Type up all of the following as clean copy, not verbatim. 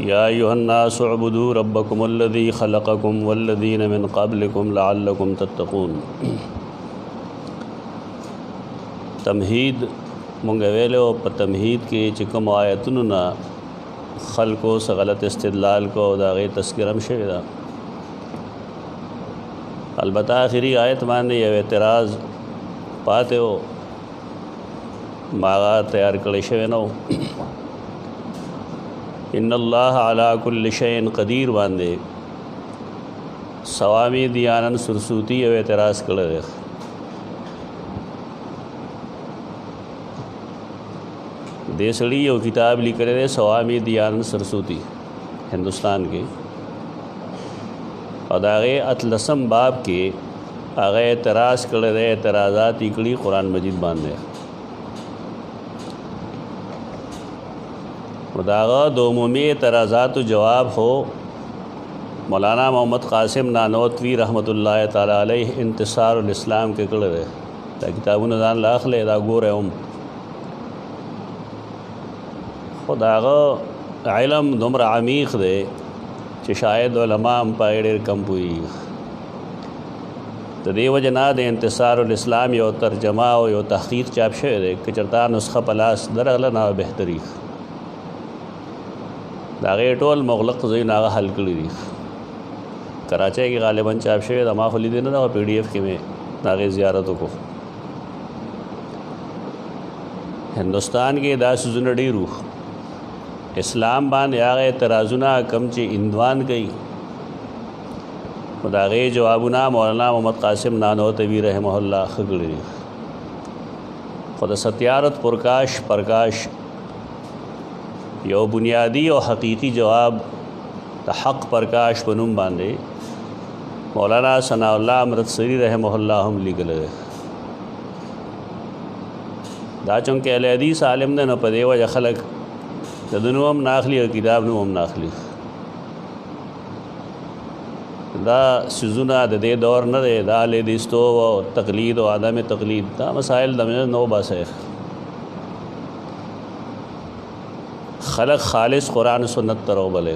या अय्युहन्नास उअ्बुदू रब्बकुम अल्लज़ी खलक़कुम वल्लज़ीन मिन क़ब्लिकुम लअल्लकुम तत्तक़ून। तमहीद मुंग वेलो प तमहीद के चिकम आयतुन ना खल्को से गलत इस्तिदलाल को दागे तस्किरम शेदा। अलबत्ता आखिरी आयत माने ये एतराज़ पाते हो मागा तैयार करे शे नो इन्नल्लाह अला कुल्लि शैइन क़दीर बांधे सवामी दियानन सुरसूती ये एतराज़ करे देसड़ी वो किताब लिख रहे सवामी दियानन सरसूती हिंदुस्तान के और आगे अतलसम बाब के आगे एतराज़ कर रहे एतराज़ात इकड़ी कुरान मजीद बांधे दागा दोमुमी एतराज़ात जवाब हो मौलाना मोहम्मद कासिम नानोतवी रहमतुल्लाह ताला अलैह इंतिसारुल इस्लाम के कर रहे ता किताबुन जान लाख ले दा गोर खुदागा इल्म दुमर अमीक़ दे कि शायद उलमा पायड़े कम हुई तो दे वजना दे इंतिसारुल इस्लाम यो तर्जमा यो तहक़ीक़ चाप शे कि चरता नुस्ख़ा पलास दरअल ना बेहतरी दागे टोल मुग़लक़ ज़ई नागा हल करी कराची की गालिबन चाप शे दमा खुली देना ना PDF के में दागे ज़ियारतों को हिंदुस्तान के दास जुनडी रूह इस्लाम बान यागे तराजुना कमचे इंदवान गई दागे जवाबुना मौलाना मोहम्मद कासिम नानोतवी रहमहुल्लाह खगड़ी खुद सत्यारत पुरकाश प्रकाश यो बुनियादी और हकीकी जवाब हक़ प्रकाश बनूम बांधे मौलाना सनाउल्लाह अमृतसरी रहमहुल्लाह हम लिख लगे दाचों के अहले हदीस आलिम ने न पदे व खलक तदनु हम नाखली और किताब नु हम नाखली दा सिजुना दे दौर न दे दा ले दिस्तो व तकलीद व आदम तकलीद दा मसाइल दमे नो बस है खलक खालिस कुरान सुन्नत तरो बले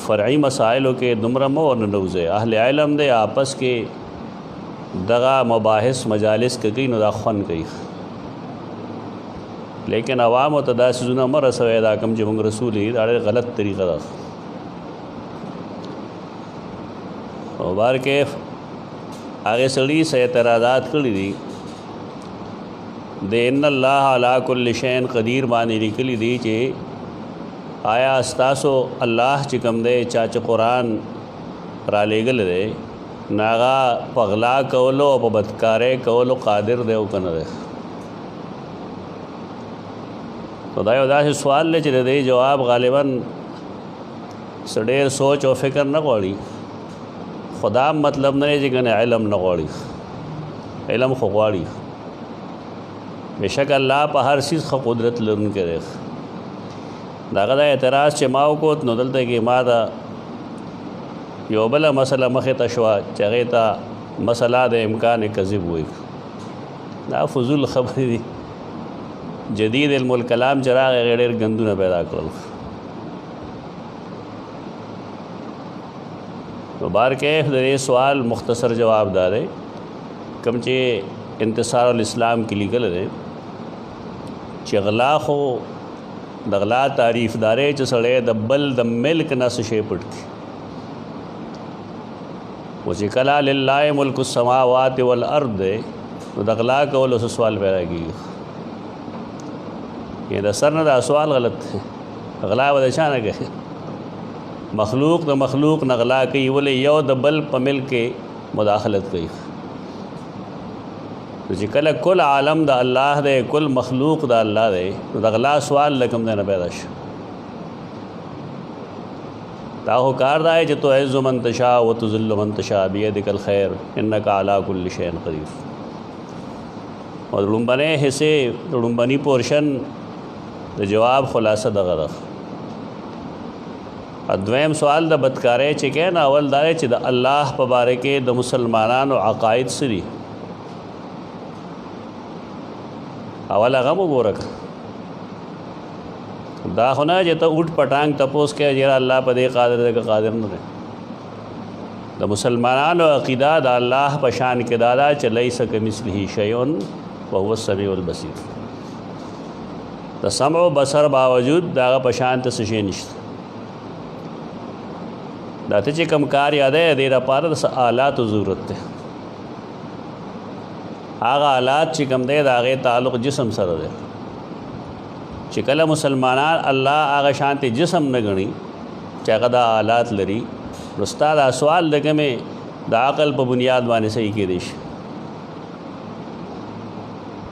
फ़रई मसाइलों के दुमरमो और नौज़े अहले इल्म दे आपस के दगा मबाहिस मजालिस के कई नदाखन कई लेकिन अवाम व तदासुना मर सवैदा कम जब रसूल ही दाड़े गलत तरीक़ा दा बार के आगे सड़ी से एतराज़ात करी दी दे इन्नल्लाह अला कुल्लि शैइन क़दीर मानी निकली दी चे आया अस्तासो अल्लाह चिकम दे चाच कुरान रालेगल दे नागा पगला कवलो बदकारे कवलो कादिर दे उकन दे तो दायो दा से सवाल ले चले दे जवाब गालिबन सडेर सोच और फ़िक्र न गौड़ी खुदा मतलब न जिगन इल्म न गौड़ी इल्म खुगवाड़ी बेशक अल्लाह पर हर चीज़ ख कुदरत लुन के देख दागदा एतराज़ चमाओ को नदलते कि मादा योबला मसला मखे तशवा चगेता मसला दे इम्कान कज़िब हुई ना फजूल खबरी दी जदीद इल्मुल कलाम चराग गैर गंदू न पैदा कर तो बार के दरे सवाल मुख्तसर जवाब दारे कमचे इंतिसारुल इस्लाम की लीगल दे चगला हो दगला तारीफ़ दारे चसड़े दब्बल दमिल के नस शेपट की वो चिकला लिल्लाहि मुल्कुस समावाति वल अर्द दे तो दगला को लो सवाल पैदा की ये दसर न सवाल गलत है अगला वदशान के मखलूक न मखलूक नगला की बोले यो दबल पमिल के मुदाखलत गई तो जिकल कुल आलम दा अल्लाह दे कुल मखलूक दा अल्लाह दे तो अगला सवाल लकम देना पैदाश ताहुकार दाए जो तो ऐज़्ज़ु मन तशा व तुज़िल्लु मन तशा बियदिकल खैर इन्नका अला कुल्लि शैइन क़दीर और रुम्बने हिस्से रुम्बनी पोर्शन तो जवाब खुलासा दगरा अद्वैम सवाल द बदकारे चिके ना अवल दारे च द अल्लाह पबारके द मुसलमानान अकायद सरी अवल अगम गोरख دا خو نه چې ته اوټ پټانګ تپوس کې چې الله په دې قادر دی که قادر نه دی. د مسلمانانو عقیده د الله په شان کې دا ده چې لیس کمثله شیء وهو السمیع البصیر. د سمع و بصر باوجود د هغه په شان ته څه شی نشته. دا ته چې کوم کار یادی د دې لپاره د آلاتو ضرورت دی. هغه آلات چې کوم دی د هغې تعلق جسم سره دی. چې کله مسلمانان الله هغه شانته جسم نه ګڼي چې هغه دا آلات لري، نو ستا دا سوال د کومې د عقل په بنیاد باندې صحیح کېدی شي.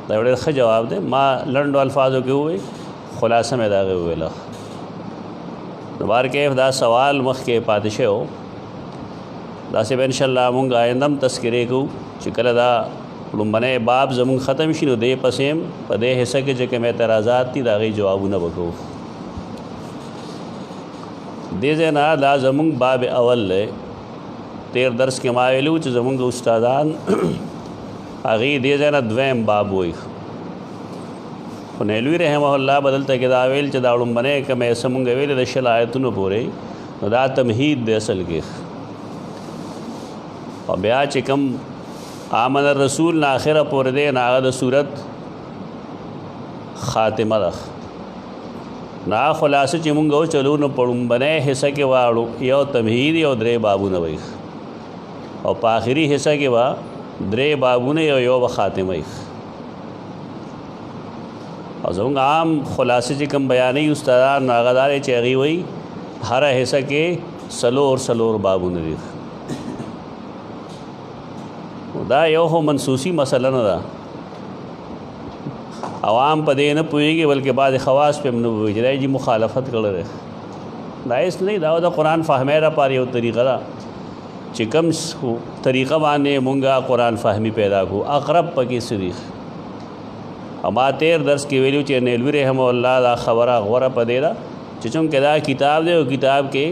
دا یو ډېر ښه جواب دی. ما لنډو الفاظو کې ووایي، خلاصه مې د هغې وویله. نو بهرکیف دا سوال مخکې پاتې شوی و، داسې به انشاءالله مونږ آینده هم تذکرې کوو چې کله دا لومبنی باب زمونږ ختم شي نو دې پسې هم په دې حصه کې چې کوم اعتراضات دي د هغې جوابونه به کوو. دې ځای نه دا زمونږ باب اول دی. تیر درس کې ما ویلي چې زمونږ استادان هغې دې ځای نه دویم باب وایي. خو نیلوي رحمه الله بدلته کې دا ویل چې دا لومبنی کوم حصه مونږ ویلې د 20 آیتونو پورې، نو دا تمهید دی اصل کې. او بیا چې کوم آمن الرسول نه آخره پورې دی نو هغه د صورت خاتمه ده. نا خلاصه چې مونږ وچلو نو په لومبنی حصه کې واړو یو تمهید یو 3 بابونه وایي، او په آخري حصه کې به 3 بابونه یو به خاتمه وي. او زمونږ عام خلاصه چې کوم بیانوي استادان نو هغه دا دی چې هغې وایي هره حصه کې 4 بابونه دي. دا یو خو منسوسی مسله نه ده. عوام په دې نه پوهېږي، بلکې بعض خواص په هم نه پوهېږي چې دا یې مخالفت کړی دی. دا هېڅ نه دی، دا د قرآن فهمۍ لپاره یو طریقه ده چې کوم طریقه باندې مونږه قرآن فهمي پیدا کړو. اقرب پکې څه دي. او ما تیر درس کې ویلو چې نیلوي رحمه الله دا خبره غوره په دې ده چې چونکې دا کتاب دی او کتاب کې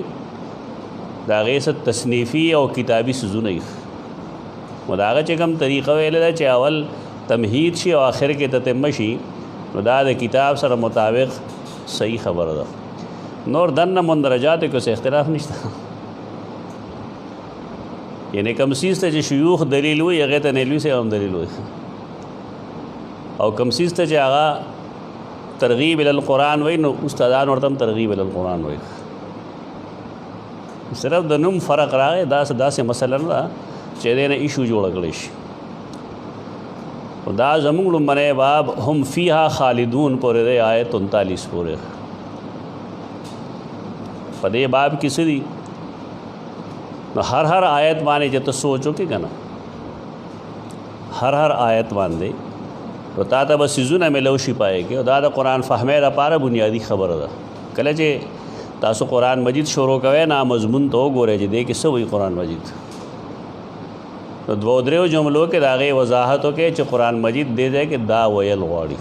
د هغې څه تصنیفي او کتابي څیزونه وي. نو د هغه چې کوم طریقه ویلې ده چې اول تمهید شي او آخر کې تتمه شي، نو دا د کتاب سره مطابق صحیح خبره ده. نور دنه مندرجات کې څه اختلاف نشته. یعنی کوم څیز ته چې شیوخ دلیل وایي هغې ته نیلوي صاحب هم دلیل وایي، او کوم څیز ته چې هغه ترغیب القرآن وایي نو استادان ورته هم ترغیب القرآن وایي. صرف د نوم فرق راغی، داسې مسله نه ده چې دې نه ایشو جوړه کړی شي. دا زمونږ لومبنی باب هم فیها خالدون پورې دی، آیت 39 پورې. په دې باب کې څه دي؟ نو هر آیت باندې چې ته سوچ وکړې که نه، هر آیت باندې نو تا ته به څیزونه میلو شي پای کې. او دا د قرآن فهمۍ لپاره بنیادي خبره ده. کله چې تاسو قرآن مجید شروع کوئ نه مضمون ته وګورئ چې دې کې څه وایي قرآن مجید. نو 2-3 جملو کې د هغې وضاحت وکړئ چې قرآن مجید دې ځای کې دا ویل غواړي.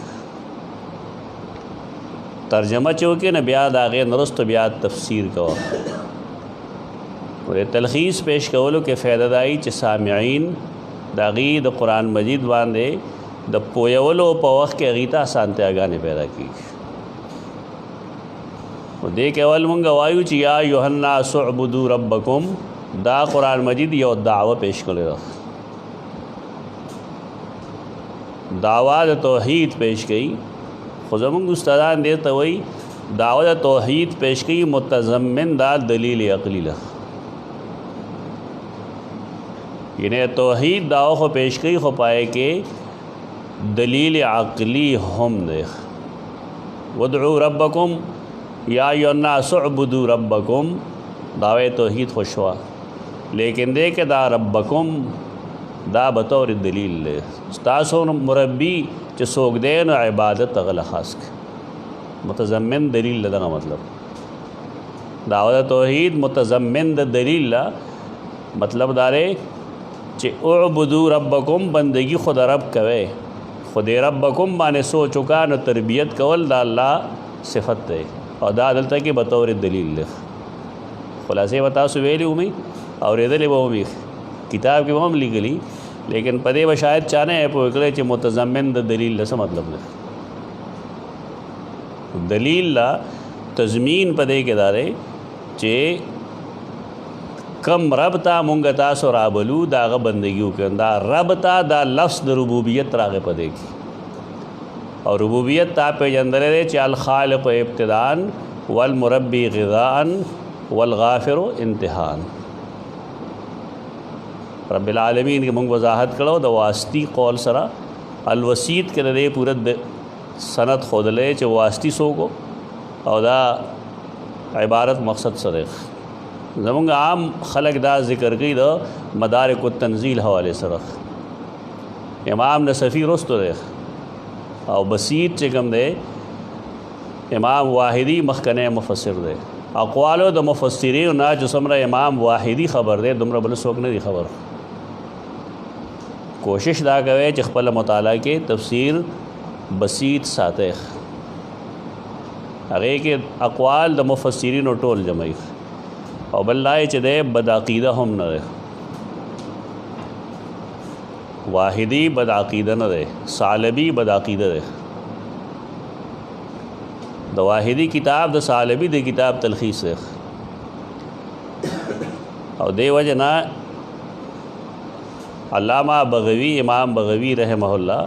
ترجمه چې وکړې نه بیا د هغې نه وروسته بیا تفسیر کوه. تلخیص پیش کولو کې فایده دا وي چې سامعین د هغې د قرآن مجید باندې د پویولو په وخت کې هغې ته اسانتیاګانې پیدا کېږي. نو دې کې اول مونږ وایو چې یا ایها الناس اعبدوا ربکم، دا قرآن مجید یو دعوه پیش کړی ده. دعوه د توحید پیش کړي، خو زمونږ استادان دې ته وایي دعوه د توحید پیش کړي متضمن دا دلیل عقلی ده. یعنی توحید دعوه خو پیش کړي خو پای کې دلیل عقلی هم ده. ودعو ربکم یا ایها الناس اعبدوا ربکم، دعوه توحید خو شوه، لیکن دې کې دا ربکم دا بطور دلیل دی. ستاسو مربی چې څوک دی نو عبادت هغه خاص متضمن دلیل دغه مطلب دعوه توحید متضمن د دلیل مطلب داره چې اعبدوا ربکم، بندگی خود رب کوي. خود ربکم باندې سوچ وکړه نو تربیت کول دا الله صفت دی او دا دلته کې بطور دلیل دی. خلاصې به تاسو ویلي ومئ اورېدلې به ومئ، کتاب کې به هم لیکلي، لیکن په دې به شاید چا نه پوه کړی چې متضمن د دلیل څه مطلب دی. دلیل تضمین پدې کې دارې چې کم رب ته مونږ تاسو رابلو د هغه بندګي وکړو. دا رب ته دا لفظ د ربوبیت راغی پدې کې، او ربوبیت تا پیژندلی دی چې الخالق ابتداءً والمربی غذاءً والغافر انتهاءً. رب العالمین کې مونږ وضاحت کړو د واسطی قول سره الوسیط کې د دې پوره سند خودلې چې واسطی سوکو او دا عبارت مقصد سره زمونږ عام خلق دا ذکر کوي د مدارک التنزیل حوالے سره. امام نصفی رستو دی او بسیط چې کوم دی امام واحدی مخکنه مفسر دی. اقوالو د مفسرینو نه چې څومره امام واحدی خبر دی دومره بل څوک نه دی خبر. کوشش دا کوي چې خپل مطالعه کې تفسیر بسیط ساته، هغه کې اقوال د مفسرینو ټول جمعي، او بل لای چې د بد عقیده هم نه دی. واحدی بد عقیده نه دی، ثعلبی بد عقیده دی. د واحدی کتاب د ثعلبی د کتاب تلخیص دی، او دی وجه نه علامہ بغوی امام بغوی رحمه الله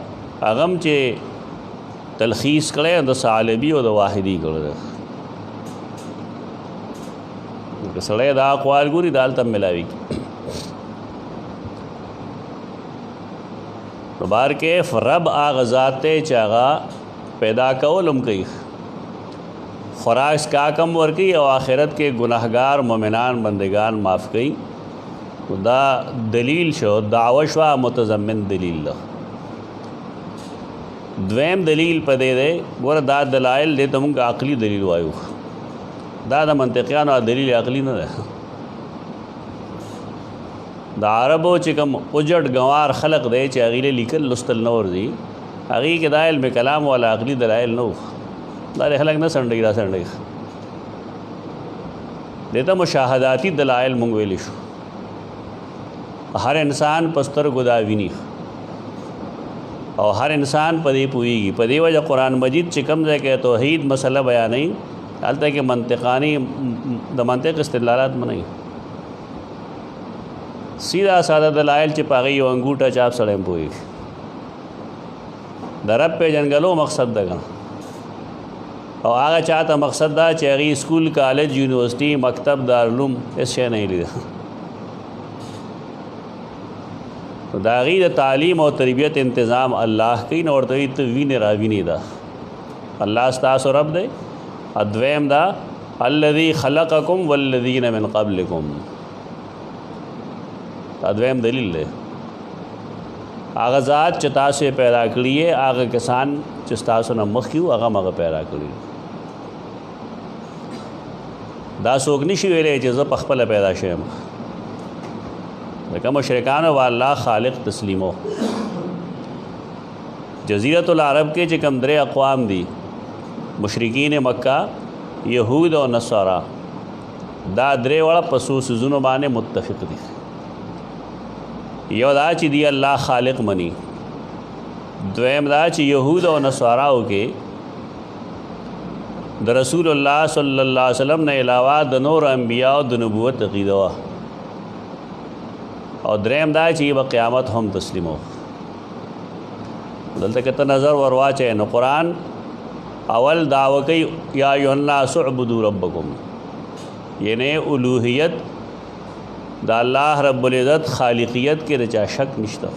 اغم چې تلخیص کړي د ثعلبی او د واحدی کړي. سړی دا اقوال ګوري دال تم ملاوي نو بار کې رب هغه ذات ته چې هغه پیدا کولم کوي، خوراک کا کم ورکی او آخرت کې گناهګار مؤمنان بندگان معاف کوي. دا دلیل شو، دعوه شو متضمن دلیل ده. دویم دلیل پدې ده ګوره دا دلایل دې ته موږ عقلي دلیل وایو، دا د منطقیانو دلیل عقلی نه ده. د عربو چې کوم اوجړ گوار خلق دی چې هغې له لیکل لوستل نه ورځي، هغې کې دا علم کلام والا عقلي دلایل نه و. دا خلک نه سنډوي، دا سنډوي دې ته مشاهداتي دلایل موږ ویلی شو. هر انسان په سترګو دا ویني او هر انسان په دې پوهېږي. په دې وجه قرآن مجید چې کوم ځای کې توحید مسله بیانوي هلته کې منطقانی د منطق استدلالات منئ، سیدھا ساده دلایل چې په هغې یو انګوټه چاپ سړی هم پوهېږي. د رب پېژنګلو مقصد ده او هغه چاته مقصد ده چې هغې سکول کالج یونیورسټي مکتب دارالعلوم هېڅ شی نه لیده. د هغې د تعلیم او تربیت انتظام الله کوي، نو ورته وایي ته وینې را وینې ده. الله ستاسو رب دی. ادویم دا الذي خلقکم والذین من قبلکم، ادویم دلیل دی. هغه ذات چې تاسو پیدا کړي هغه کسان چې تاسو نه مخکې وو هغه هغه پیدا کړي. دا څوک نشي ویلی چې زه په خپله پیدا شویم. ځکه مشرکانو به الله خالق تسلیمو. جزیرة العرب کې چې کوم درې اقوام دي، مشرکین مکہ، یهود او نصارا، دا درې واړه په څو څیزونو باندې متفق دي. یو دا چې دی الله خالق مني، دویم دا چې یهود او نصاراو کې د رسول الله صلی الله علیه وسلم نه علاوه د نور انبیاء او د نبوت عقیده وه، او دریم دا چې به قیامت هم تسلیمو. دلته که ته نظر ور واچې نو قرآن اول دعوه کوي یا ایها الناس اعبدوا ربکم، یعنی الوهیت د الله رب العزت خالقیت کې رچا شک نشته.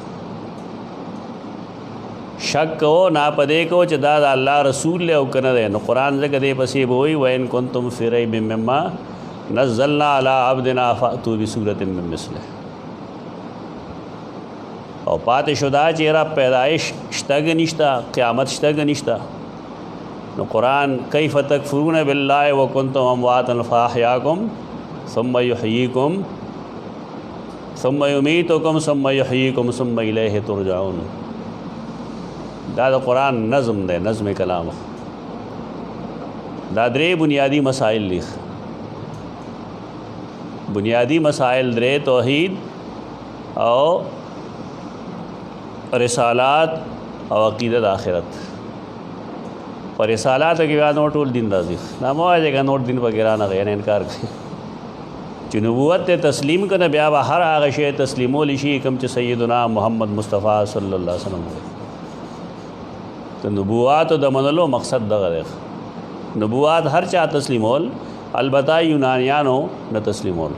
شک کو نا پدې کو چې دا د الله رسول له او کنه ده. نو قرآن ځکه دې پسې به وایي وَإِن كُنتُمْ فِي رَيْبٍ مِّمَّا نَزَّلْنَا عَلَىٰ عَبْدِنَا فَأْتُوا بِسُورَةٍ مِّن مِّثْلِهِ. او پاتې شو دا چې را پیدایش شته که نشته، قیامت شته که نشته. نو قرآن کیف تکفرون بالله وکنتم امواتا فاحیاکم ثم یحییکم ثم یمیتکم ثم یحییکم ثم الیہ ترجعون. دا د قرآن نظم دی، نظم کلام. دا درې بنیادی مسائل دي. بنیادی مسائل درې: توحید او رسالات او عقیدت آخرت. پر رسالاتو کې بیا نور ټول دین راځي دا مو وایي چې نور دین په ګرانه غي نه انکار کوي چې نبوت ته تسلیم کنه بیا به هر هغه شی تسلیمول شي کوم چې سیدنا محمد مصطفی صلی الله علیه وسلم وایي ته نبوات د منلو مقصد دغه دی نبوات هر چا تسلیمول البته یونانیانو نه تسلیمول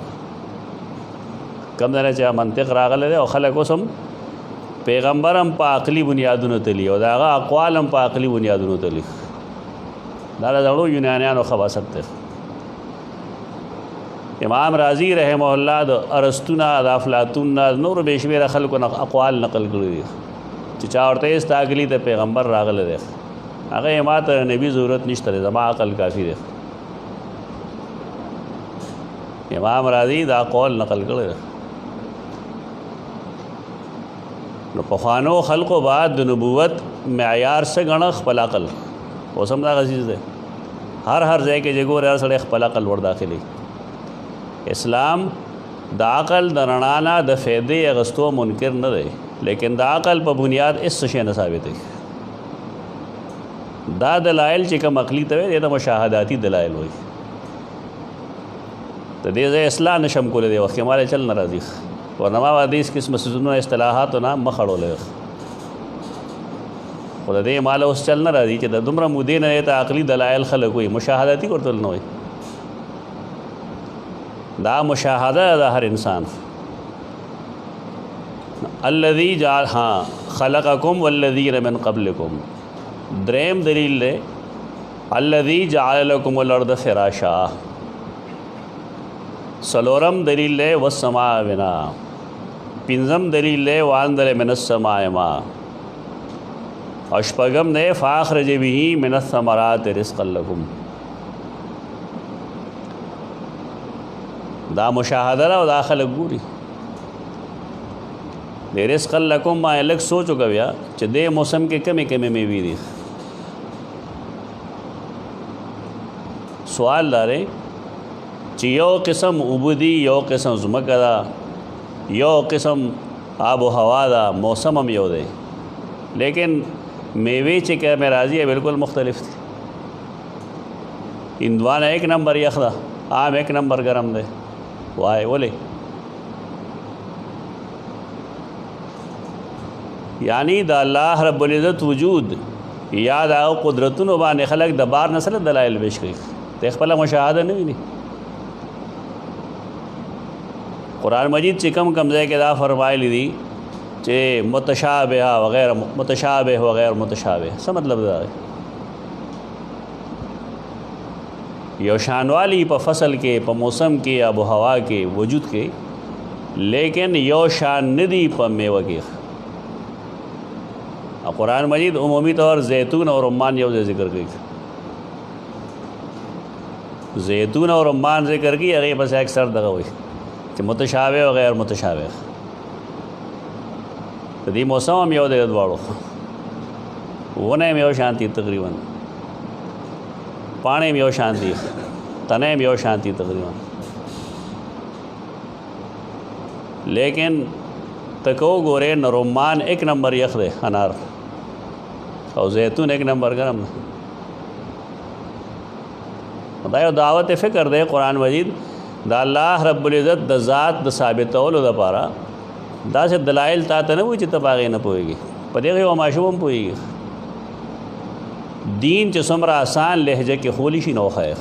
کم نه چې منطق راغله دی او خلک اوسم پیغمبر هم په عقلي بنیادونو تلی او داغه اقوال هم په عقلي بنیادونو تلی دا د یونانیانو خباثت دی امام رازی رحمه الله د ارسطو نه د افلاطون نه نور به شمېره خلکو نه اقوال نقل کړي دي چې چا ورته استعقلی ته پیغمبر راغله دی هغه ماته نبی ضرورت نشته زما عقل کافی دی امام رازی دا قول نقل کړي نو پخوانو خلقو بعد د نبوت معیار سے غنه خپل عقل اوسم دا عزیز دی هر ځای کې جګور هر سړی خپل عقل ور داخلي اسلام د عقل د رڼا نه د فایدې اغستو منکر نه دی لیکن د عقل په بنیاد اس شی نه ثابت دی دا دلایل چې کوم عقلي ته وي د مشاهداتي دلایل وي د دې ځای اصلاح نشم کولای دی وخت مال چل ناراضي ورنما حدیث کس مسجدونو اصطلاحات نه مخړول خو د دې مال اوس چل ناراضي چې د دومره مودې نه ته عقلي دلایل خلک وي مشاهداتي ورته نه وي دا مشاهده د هر انسان الذي جعل خلقكم والذين من قبلكم دریم دلیل ہے الذي جعل لكم الارض فراشا سلورم دلیل ہے والسماء بناء پنځم دلیل ہے وانزل من السماء ماء اشپغم نے فاخرج به من الثمرات رزقا لكم دا مشاهده او داخله ګوري د رزق لکم ما الک سوچو کویا چې د موسم کې کمی کمی میوي دي سوال لاره چې یو قسم عبودی یو قسم زمکه دا یو قسم آب و هوا دا موسم هم یو دی لیکن میوه چې کې راځي بالکل مختلف دي هندوانه ایک نمبر یخ ده عام ایک نمبر گرم ده وای ولې یعنی د الله رب العزت وجود یاد او قدرتونو باندې خلق د بار نسل دلایل پیش کوي ته خپل مشاهده نه ویني قرآن مجید چې کم ځای کې دا فرمایلی دي چې متشابه و غیر متشابه و غیر متشابه څه مطلب دا دی یو شانوالی په فصل کې په موسم کې آب و هوا کې وجود کې لیکن یو شان ندی په میوه کې قرآن مجید عمومی طور زیتون اور رمان یو ذکر کی زیتون اور رمان ذکر کی هغه بس اکثر دغه وي چې متشابه او غیر متشابه د دې موسم هم یو دی دواړو ونه هم یو شانتي تقریبا پاڼې هم یو شانتي تنه هم یو شانتي تقریبا لیکن تکو ګوره نرومان ایک نمبر یخ دی انار او زیتون ایک نمبر گرم دا یو دعوت فکر دی قرآن مجید دا الله رب العزت د ذات د ثابتولو دپاره داسې دلایل تا ته نه وي چې ته په هغې نه پوهېږي په دغې یو ماشوم هم پوهېږي دین چې څومره آسان لهجه کې خولی شي نو ښایي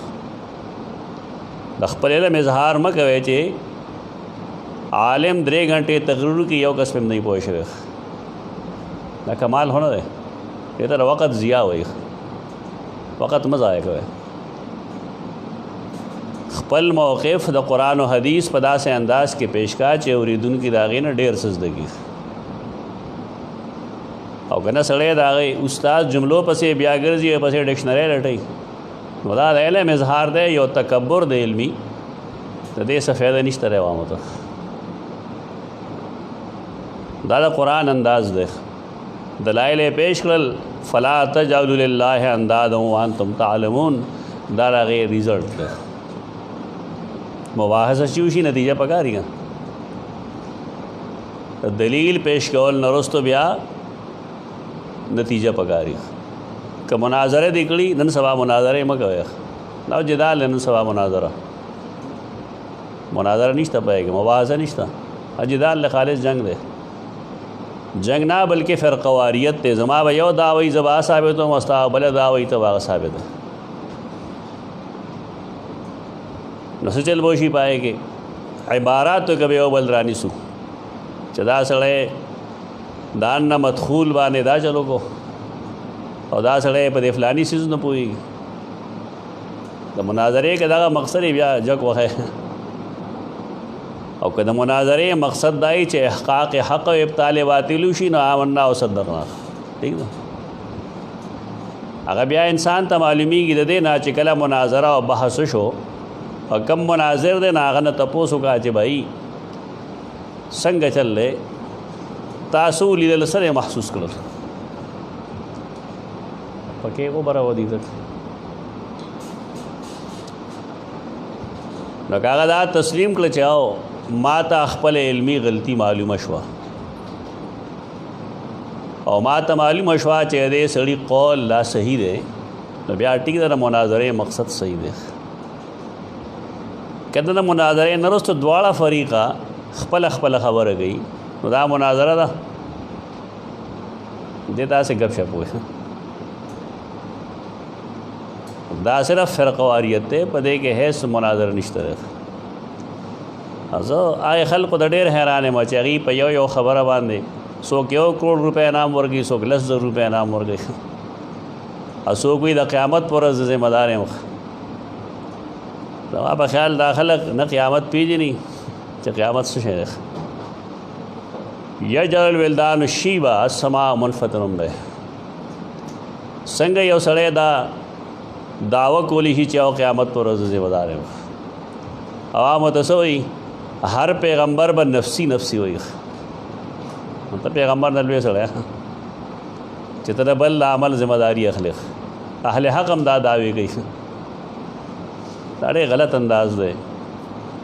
د خپل علم اظهار مه کوئ چې عالم 3 घंटे تقریر کی یو کس پم نہیں پوه شوی دا کمال ہونا دی یہ تر وقت ضیاء ہوئی وقت مزه ضایع کوي خپل موقف د قرآن و حدیث په داسې انداز کې پیش کا چې اوریدونکي د هغې نه ډېر سزدګي او که نه سړی د هغې استاد جملو پسې بیا ګرځي او پسې ډکشنرۍ لټوي نو دا د علم اظهار دی یو تکبر د علمي د دې څه فایده نشته دی عوامو ته دا د قرآن انداز دی دلائل پیش کړل فلا تجعلوا لله اندادا وانتم تعلمون دا د هغې ریزلټ دی مباحثه چې وشي نتیجه پکاري دلیل پیش کول نه وروسته بیا نتیجه پکاري که مناظره دې کړي نن سبا مناظره مه کوئ دا جدال نن سبا مناظره نشته پایږي مباحثه نشته جدال له خالص جنگ دی جنگ نه بلکې فرقواریت دی زما به یو دعوی زبا ثابت او مستقبل دعوی ته واغ ثابت نو څه چل بوشي پایږي عبارات ته کبه یو بل رانی سو چې دا سړی دان نه مدخول باندې دا چلو کو او دا سړی په دې فلانی سیز نه پوهېږي د مناظرې کې دغه مقصد بیا جګ وخی او که د مناظرې مقصد دا چې احقاق حق او ابطال باطل شي نو آمنا او صدقنا ٹھیک ده هغه بیا انسان ته معلومیږي د دې نه چې کله مناظره او بحث شو او کم مناظر دی نه هغه نه تپوس وکړه چې بھائی څنګه چل دی تاسو لیدل سره محسوس کړل پکې خبره ودی نو هغه دا تسلیم کړ چې او ما ته خپل علمی غلطی معلومه شوه او ما ته معلومه شوه چې دې سړي قول لا صحیح دی نو بیا ټیک ده مناظرې مقصد صحیح دی کله د مناظرې نه وروسته دواړه فریقه خپل خبره کوي نو دا مناظره ده دې تاسې گپ شپ وایي دا صرف فرقواریت دی په دې کې هیڅ مناظر نشته دی زه هغې خلکو ته ډېر حیران یم چې هغوی په یو خبره باندې څوک 1 کروڑ روپۍ انعام ورکوي څوک 10,000 روپۍ انعام ورکوي او څوک وایي د قیامت پر ورځ ذمه دار یم زما په خیال دا خلک نه قیامت پیژني چې قیامت څه شی دی یجعل الولدان شیبا السماء منفطر به څنګه یو سړی دا دعوه کولی شي چې او قیامت پر ورځ ذمه دار یم عوامو ته څه وایي هر پیغمبر به نفسی وایي ته پیغمبر نه لوی سړی چې ته د بل عمل ذمه داري اخلي اهل حق هم دا دعوې کوي دا ډېر غلط انداز دی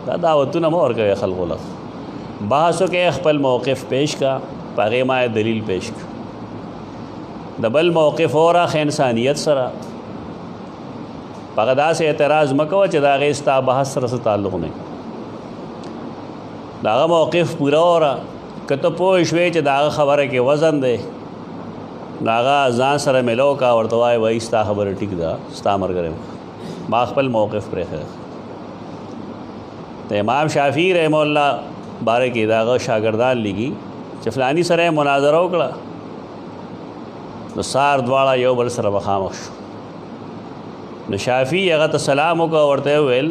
دا دعوتونه مه ورکوئ خلکو له بحثو کې خپل موقف پیش کا په هغې ما دلیل پیش کا د بل موقف وراخه انسانیت سره په هغه داسې اعتراض مه کوه چې د هغې ستا بحث سره څه تعلق نه د هغه موقف پوره وره که ته پوه شوې چې د هغه خبره کې وزن دی نو هغه ځان سره میلو کا ورته وایي وایي ستا خبره ټیک ده ستا ملګری ما خپل موقف پرېښی د امام شافعي رحمه الله باره کې د هغه شاګردان لیکي چې فلاني سره یې مناظره وکړه نو سار دواړه یو بل سره مخامخ شو نو شافعي هغه ته سلام وکړه ورته وویل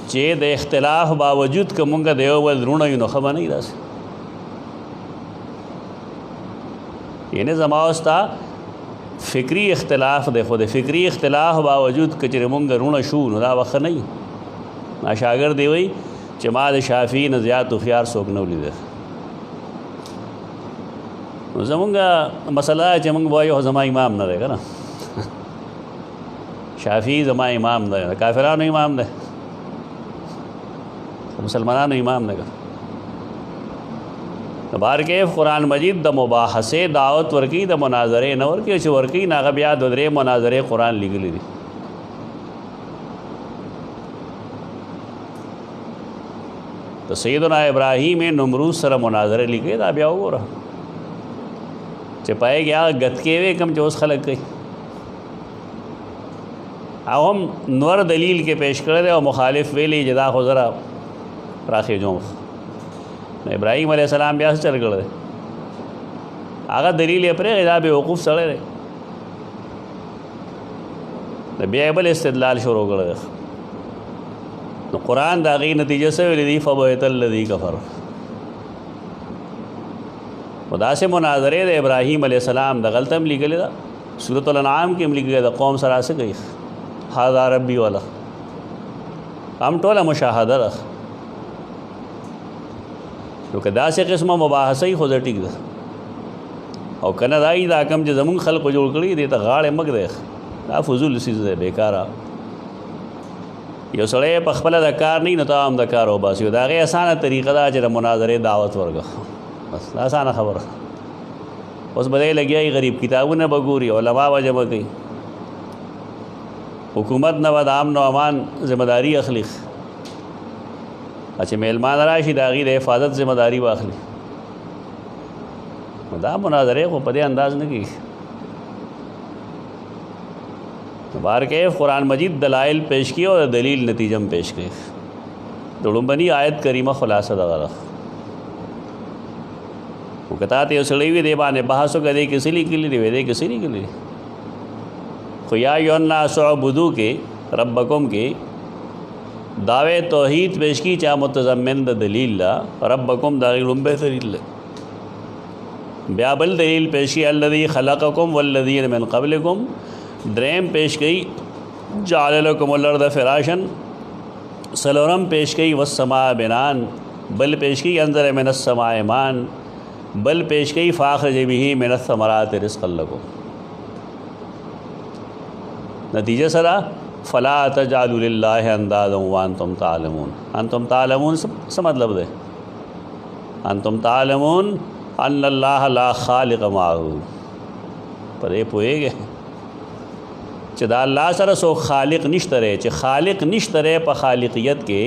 چې د اختلاف باوجود که مونږ د یو بل زړونه یو نو ښه به نه وي داسې یعنې زما او ستا فکری اختلاف دی خو د فکری اختلاف باوجود که چېرې مونږ زړونه شو نو دا به ښه نه وي ما شاګرد دی وایي چې ما د شافعي نه زیات هوښیار څوک نه ولیده نو زمونږ مسله چې مونږ وایو زما امام نه دی که نه شافعي زما امام دی د کافرانو امام دی مسلمانانو امام دی بار کې قرآن مجید د مباحثې دعوت ورکی د مناظرې نه ورکی چې ورکی نه هغه بیا 2 مناظرې قرآن لیکلی دي د سیدنا ابراهیم نمرود سره مناظره لیکي دا بیا وګوره چې پای کې هغه غتکې وې کم چې اوس خلک کوي هغه هم نور دلیل کې پیش کړی او مخالف ویلی چې دا خو ذرا راخې جوم ابراهیم علیه السلام بیا څه چل کړی هغه دلیل یې پرېږدي دا بېوقوف سړی دی د بیا یې بل استدلال شروع کړی نو قرآن د هغې نتیجه څه ویلي دي فبهت الذي کفر خو داسې مناظرې د ابراهیم علیه السلام د غلطه هم لیکلې ده سورة الانعام کې هم لیکلې ده قوم سره څه کوي هذا ربي والا هم ټوله مشاهده ده نو که داسې قسمه مباحثه خو زه ټیک ده او که نه دا کم چې زمونږ خلکو جوړ کړي دې ته غاړې مږ دی دا فضول څیز دی بیکاره یو سړی په خپله د کار نه وي نو ته هم د کار وباسي د هغې اسانه طریقه ده چې د مناظرې دعوت ورکړه بس دا اسانه خبره اوس به لګیا غریب کتابونه به ګوري، علما به جمع کوي، حکومت نه به د امن و امان ذمہ داری اخلي، چې میلمان راشي د هغې د حفاظت ذمہ داری واخلي. دا مناظرې خو په دې انداز نه کېږي. بارکیف قرآن مجید دلائل پیش کی اور دلیل نتیجہ میں پیش کی. دړومبني آیت کریمه خلاصه دغه ده. وکتا ته سړی وی دی باندې بحث وکړي کسی لیکلی دی وی کسی لیکلی خو یا ایها الناس اعبدوا کې ربکم کې دعوے توحید پیش کی چا متضمن د دلیل لا ربکم دا لومبه دلیل بیا بل دلیل پیش کی الذی خلقکم والذین من قبلکم دریم پیش کی جعل لکم الارض فراشا سلورم پیش کی والسماء بنان بل پیش کی انزل من السماء مان بل پیش کی فاخرج به من الثمرات رزقا لکم. نتیجہ سرا فلا تجعلوا للہ اندادا وانتم تعلمون. انتم تعلمون سے مطلب دے انتم تعلمون ان اللہ لا خالق معه پر یہ پوئے گئے چې دا الله سره سو خالق نشته رہے چې خالق نشته رہے په خالقیت کې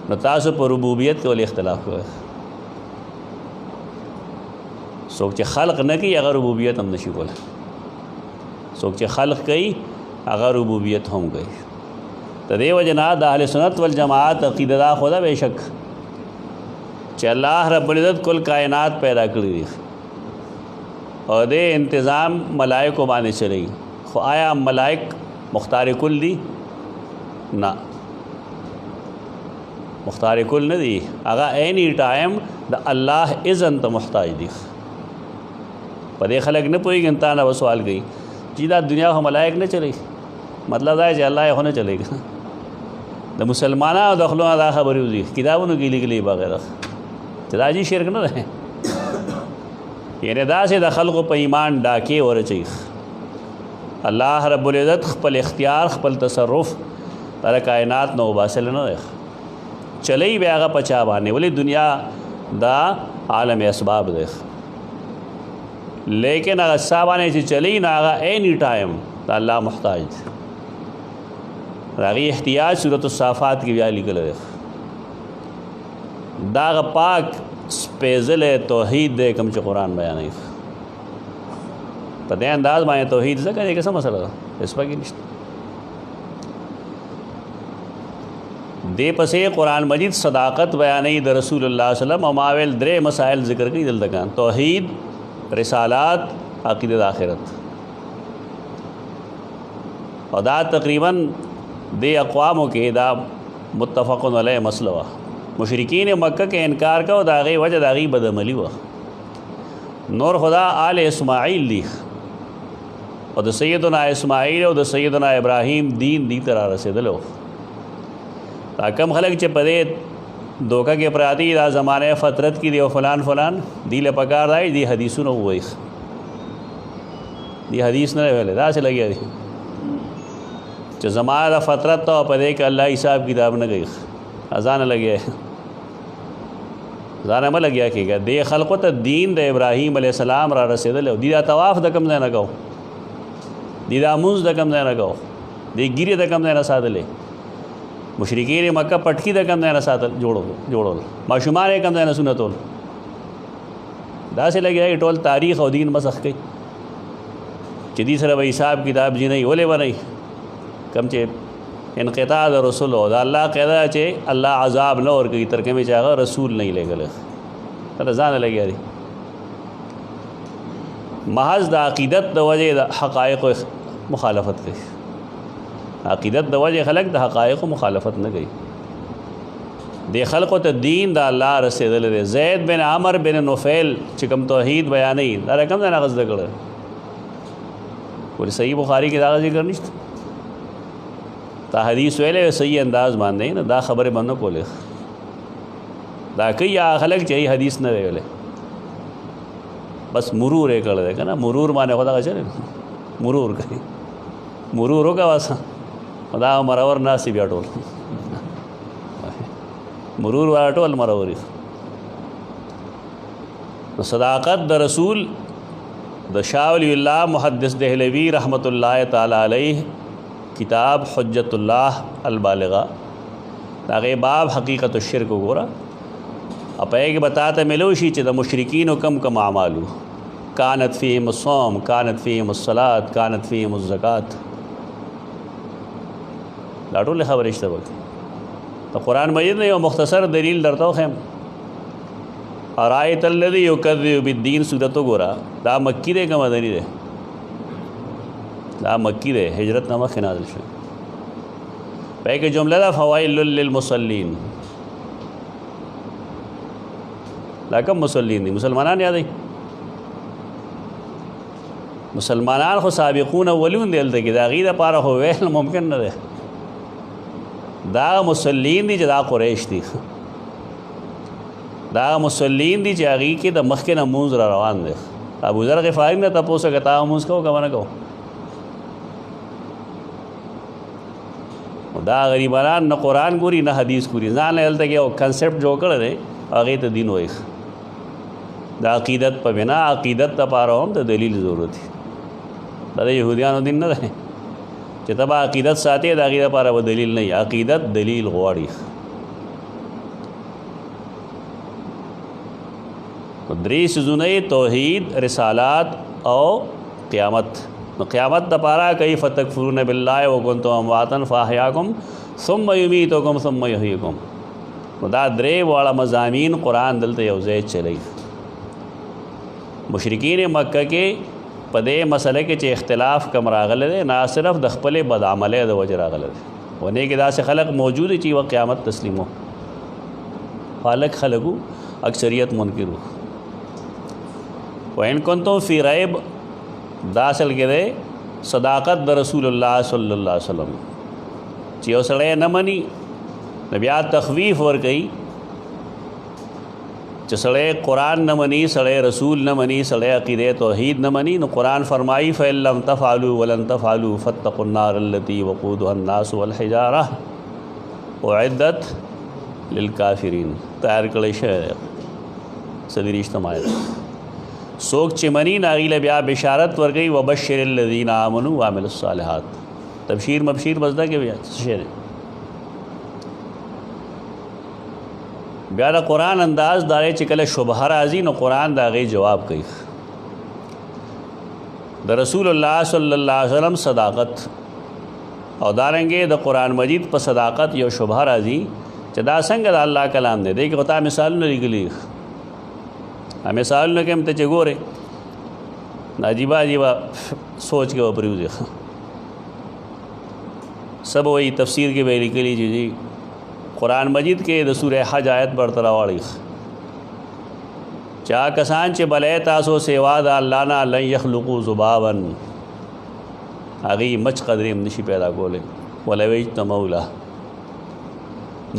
نو تاسو په ربوبیت کې ول اختلاف کوئ. څوک چې خلق نه کوي هغه ربوبیت هم نشي کولی، څوک چې خلق کوي هغه ربوبیت هم کوي. د دې وجه نه د اهل سنت والجماعت عقیده دا خو ده بېشک چې الله رب العزت کل کائنات پیدا کړي دي او د انتظام ملائکو باندې چلی. خو آیا ملائک مختار کل دي؟ نه، مختار کل نه دي. هغه اینی ټایم د الله اذن ته محتاج دي. په دې خلک نه پوهېږي تا نه به سوال کوي چې دا دنیا خو ملائک نه چلی، مطلب دا چې الله یې خو نه چلېږي. د مسلمانانو د خلونو دا خبرې وځي کتابونو کې لیکلي بغیره چې دا جي شرک نه ده. یعنې داسې د خلقو په ایمان ډاکې ورچوي. الله رب العزت خپل اختیار خپل تصرف در کائنات نه وباسل نه دی چلی بیا هغه په چا باندې ولې دنیا دا عالم اسباب دی لیکن هغه څه باندې چې چلی نه هغه اینی ټایم د الله محتاج دی. هغې احتیاج صورت الصافات کې بیا لیکلی دی. دا هغه پاک سپېڅلی توحید دی کوم چې قرآن بیانوي. په دې انداز باندې توحید ځکه دی که څه مسله ده هېڅ پکې نشته. دې پسې قرآن مجید صداقت بیانوي د رسول الله صلی الله علیه وسلم او ما ویل درې مسائل ذکر کوي دلته کان توحید، رسالات، عقیده د آخرت. او دا تقریباً دې اقوامو کې دا متفقن علیه مسله وه. مشرکین مکه کې انکار کا او د هغې وجه د هغې بدعملي وه. نور خدا آل اسماعیل دی او د سیدنا اسماعیل او د سیدنا ابراهیم دین دی ته را رسېدلی و. دا کم خلک چې په دې دوکه کې پراته دا زمانه فطرت کې دی او فلان فلان دی له پکار دی دی حدیثونه ووایي دی حدیث نه ویلی داسې لګیا دی چې زمانه د فطرت ته په دې کې الله حساب کتاب نه کوي ځان لګیا ځان مه لګیا کېږه. دې خلقو ته دین د ابراهیم علیه السلام را رسېدلی او دی دا طواف د کوم ځای نه کو، دی دا مونځ د کوم ځای نه کو، دی ګیرې د کوم ځای نه ساتلې، مشرکین مکه پټکي د کوم ځای نه ساتل جوړول، ماشومان یې کوم ځای نه سنتول. داسې لګیا ټول تاریخ او دین مسخ کوي چې دې سره به حساب کتاب جي نه ولې به نه کوم چې انقطاع د رسول او د الله قاعده چې الله عذاب نه ورکوي تر کومې چې هغه رسول نه لېږلی ته ځان لګیا دی. محض د عقیدت د وجې د حقایقو مخالفت کوي. عقیدت د وجې خلک د حقایقو مخالفت نه کوي. د خلقو ته دین د الله رسېدلی دی. زید بن عمر بن نفیل چې کوم توحید بیانوي دا کوم ځای نه هغه زده کړی ولې صحیح بخاري کې دا هغه ذکر نشته. تا حدیث ویلې صحیح انداز باندې نه دا خبرې به نه کولې دا کوي یا خلک چې حدیث نه ویلې بس مرور یې کړی دی که نه مرور باندې خو دغه چلې مرور کوي مرور وکړه بس دا مرور ناسي بیا ټول مرور والا ټول مروري. نو صداقت د رسول د شاه ولی الله محدث دہلوی رحمۃ اللہ تعالی علیہ کتاب حجت اللہ البالغہ داغه باب حقیقت الشرک وګوره اپے کې بتاته ملو شي چې د مشرکین کم اعمالو کانت فیهم الصوم کانت فیهم الصلاۃ کانت فیهم الزکات دا ټول خبرې شته وکړه ته قرآن مجید نه یو مختصر دلیل درته وښیم ارایت الذی یکذب بالدین سورۃ وګوره دا مکی دی که مدنی دی دا مکی دی هجرت نه مخکې نازل شوی پای کې جمله ده فویل للمصلین دا کوم مصلین دي مسلمانان یادوي مسلمانان خو سابقون اولون دی هلته کې د هغې دپاره خو ویل ممکن نه دی دا مصلین دي چې دا قریش دي دا مصلین دي چې هغې کې د مخکې نه مونځ را روان دی ابوذر غفاري نه تپوس که تا مونځ کوو که ونه کوو دا غریبانان نه قرآن ګوري نه حدیث ګوري ځان له هلته کې یو کنسپټ جوړ کړی دی هغې ته دین وایي د عقیدت په بنا عقیدت دپاره هم د دلیل ضرورت دی دا د یهودیانو دین نه دی چې ته به عقیدت ساتې د هغې دپاره به دلیل نه وي عقیدت دلیل غواړي درې څیزونه توحید رسالات او قیامت نو قیامت دپاره کیف تکفرون بالله وکنتم امواتا فاحیاکم ثم یمیتکم ثم یحییکم نو دا درې واړه مضامین قرآن دلته یو ځای چلی مشرکین مکه کې په دې مسله کې چې اختلاف کم راغلی دی نه صرف د خپلې بدعملۍ د وجې راغلی دی ونې کې داسې خلق موجود دي چې یوه قیامت تسلیمو خالق خلقو اکثریت منکر وو وَإِن كُنتُم فِي رَيْبٍ دا اصل کې دی صداقت د رسول الله صلی الله علیه وسلم چې یو سړی نه مني نو بیا تخویف ورکوي چې سړی قرآن نه مني سړی رسول نه مني سړی عقیده توحید نه مني نو قرآن فرمایي فَإِن لَّمْ تَفْعَلُوا وَلَن تَفْعَلُوا فَاتَّقُوا النَّارَ الَّتِي وَقُودُهَا النَّاسُ وَالْحِجَارَةُ أُعِدَّتْ لِلْكَافِرِينَ تیار کړی شوی دی څلوېښتم آیت څوک چې مني نو هغې له بیا بشارت ورکوي وبشر الذین آمنوا وعملوا الصالحات تبشیر مبشیر بس دا کې بیا څه شی دی بیا د قرآن انداز دا دی چې کله شبهه راځي نو قرآن د هغې جواب کوي د رسول الله صلی الله علیه وسلم صداقت او دارنګې د قرآن مجید په صداقت یو شبهه راځي چې دا څنګه د الله کلام دی دی کې خو تا مثالونه لیکلي مثالونه کې هم ته چې ګورې عجیبه عجیبه سوچ کې به پرېوځي سب وایي تفسیر کې به یې لیکلي چې جی قرآن مجید کې د سورہ حج آیت برته راواړي چا کسان چې بلې تاسو سیوا د الله نه لن یخلقوا ذبابا هغې مچ قدرې هم نشي پیدا کولی ولو اجتمعوا له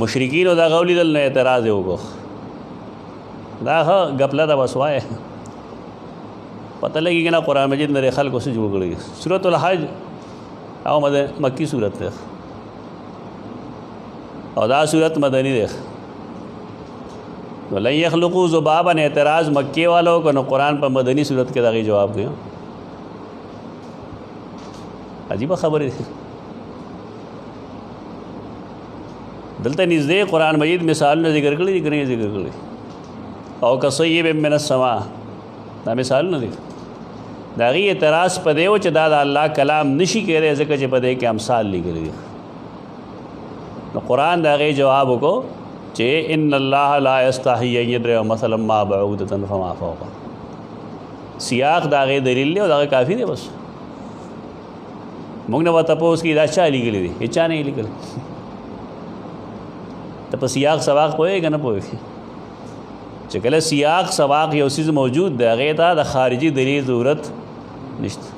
مشرکینو دا غولی دل نه اعتراض یې وکړو دا ښه ګپله ده بس وایه پته لګي که نه قرآن مجید نه خلکو څه جوړ کړي سورة الحج او مکی صورت دی او دا صورت مدنی دی نو لن یخلقوا ذبابا اعتراض مکی والو که نو قرآن په مدنی صورت کې د هغې جواب کوي عجیبه خبرې دی دلته نږدې قرآن مجید مثالونه ذکر کړي دي که نه ذکر کړي او کصیب من السماء دا مثالونه دي د هغې اعتراض په دی و چې دا د الله کلام نشي کېدی ځکه چې په دې کې امثال لیکلي دي نو قرآن د هغې جواب وکړو چې ان الله لا یستحیی ان یضرب مثلا ما بعوضة فما فوقها سیاق د هغې دلیل دی او د هغه کافي دی بس موږ نه به تپوس کړي دا چا لیکلي دي هېچا نه یې لیکلی ته په سیاق سباق پوهېږې که نه پوهېږې چې کله سیاق سباق یو څیز موجود دی هغې ته د خارجي دلیل ضرورت نشته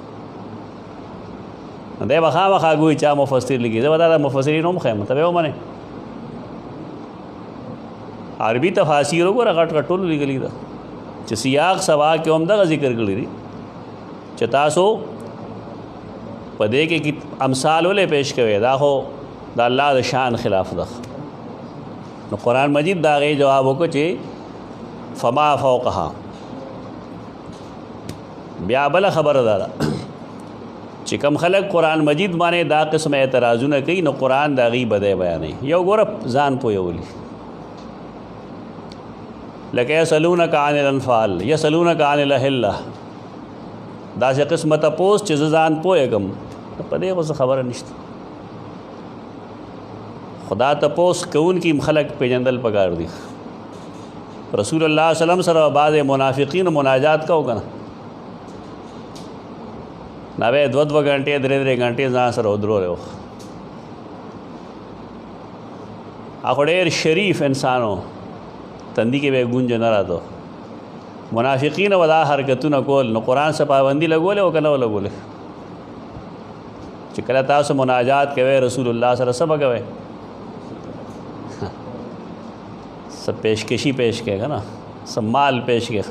دی به خامخا ګوي چا مفسر لیکي زه به دا د مفسرین هم ښیم ته به یې ومنې عربي تفاسیر وګوره غټ غټ ټولو لیکلي ده چې سیاق سباق کې هم دغه ذکر کړي دي چې تاسو په دې کې امثال ولې پیش کوئ دا خو د الله د شان خلاف ده نو قرآن مجید د هغې جواب وکړو چې فما فوقها بیا بل خبره ده چې کوم خلک قرآن مجید باندې دا قسم اعتراضونه کوي نو قرآن د هغې بدی بیانوي. یو ګوره ځان پوهولي لکه یسألونک عن الانفال یسألونک عن الاهلة، داسې قسمه تپوس چې زه ځان پوهېږم په دې خو څه خبره نشته. خدا تپوس کوونکي خلک پیژندل پکار دي. رسول الله صلی الله علیه وسلم سره بعض منافقین مناجات کو کنه نوې 2 غنټې 3 غنټې ځان سره ودرول هغه ډېر شریف انسانو تندی کې به گونج نه راته منافقین ودا حرکتونه کول نو قرآن څخه پابندي لګولې او کنه لګولې چې کله تاسو مناجات کوي رسول الله سره سبا کوي सब पेशकशी पेश कहेगा ना, सब माल पेश के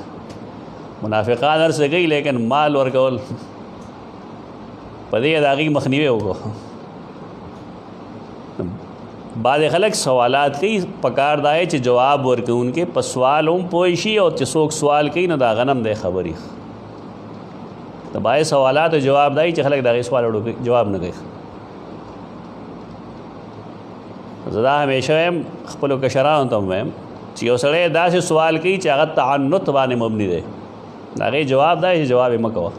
मुनाफिकान हर से गई लेकिन माल और कौल पदे अदागी मखनीवे होगो. बाद खलक सवालात कई पकार दाए च जवाब और के उनके पसवाल उम पोइशी और चसोक सवाल कई न दा गनम दे खबरी तो बाए सवालात जवाब दाई च खलक दागे सवाल उड़ो जवाब न गए. ज़दा हमेशा खपलो कशरान तम में چې یو سړی داسې سوال کوي چې هغه تعنت باندې مبني دی د هغې جواب دا چې جواب یې مه کوه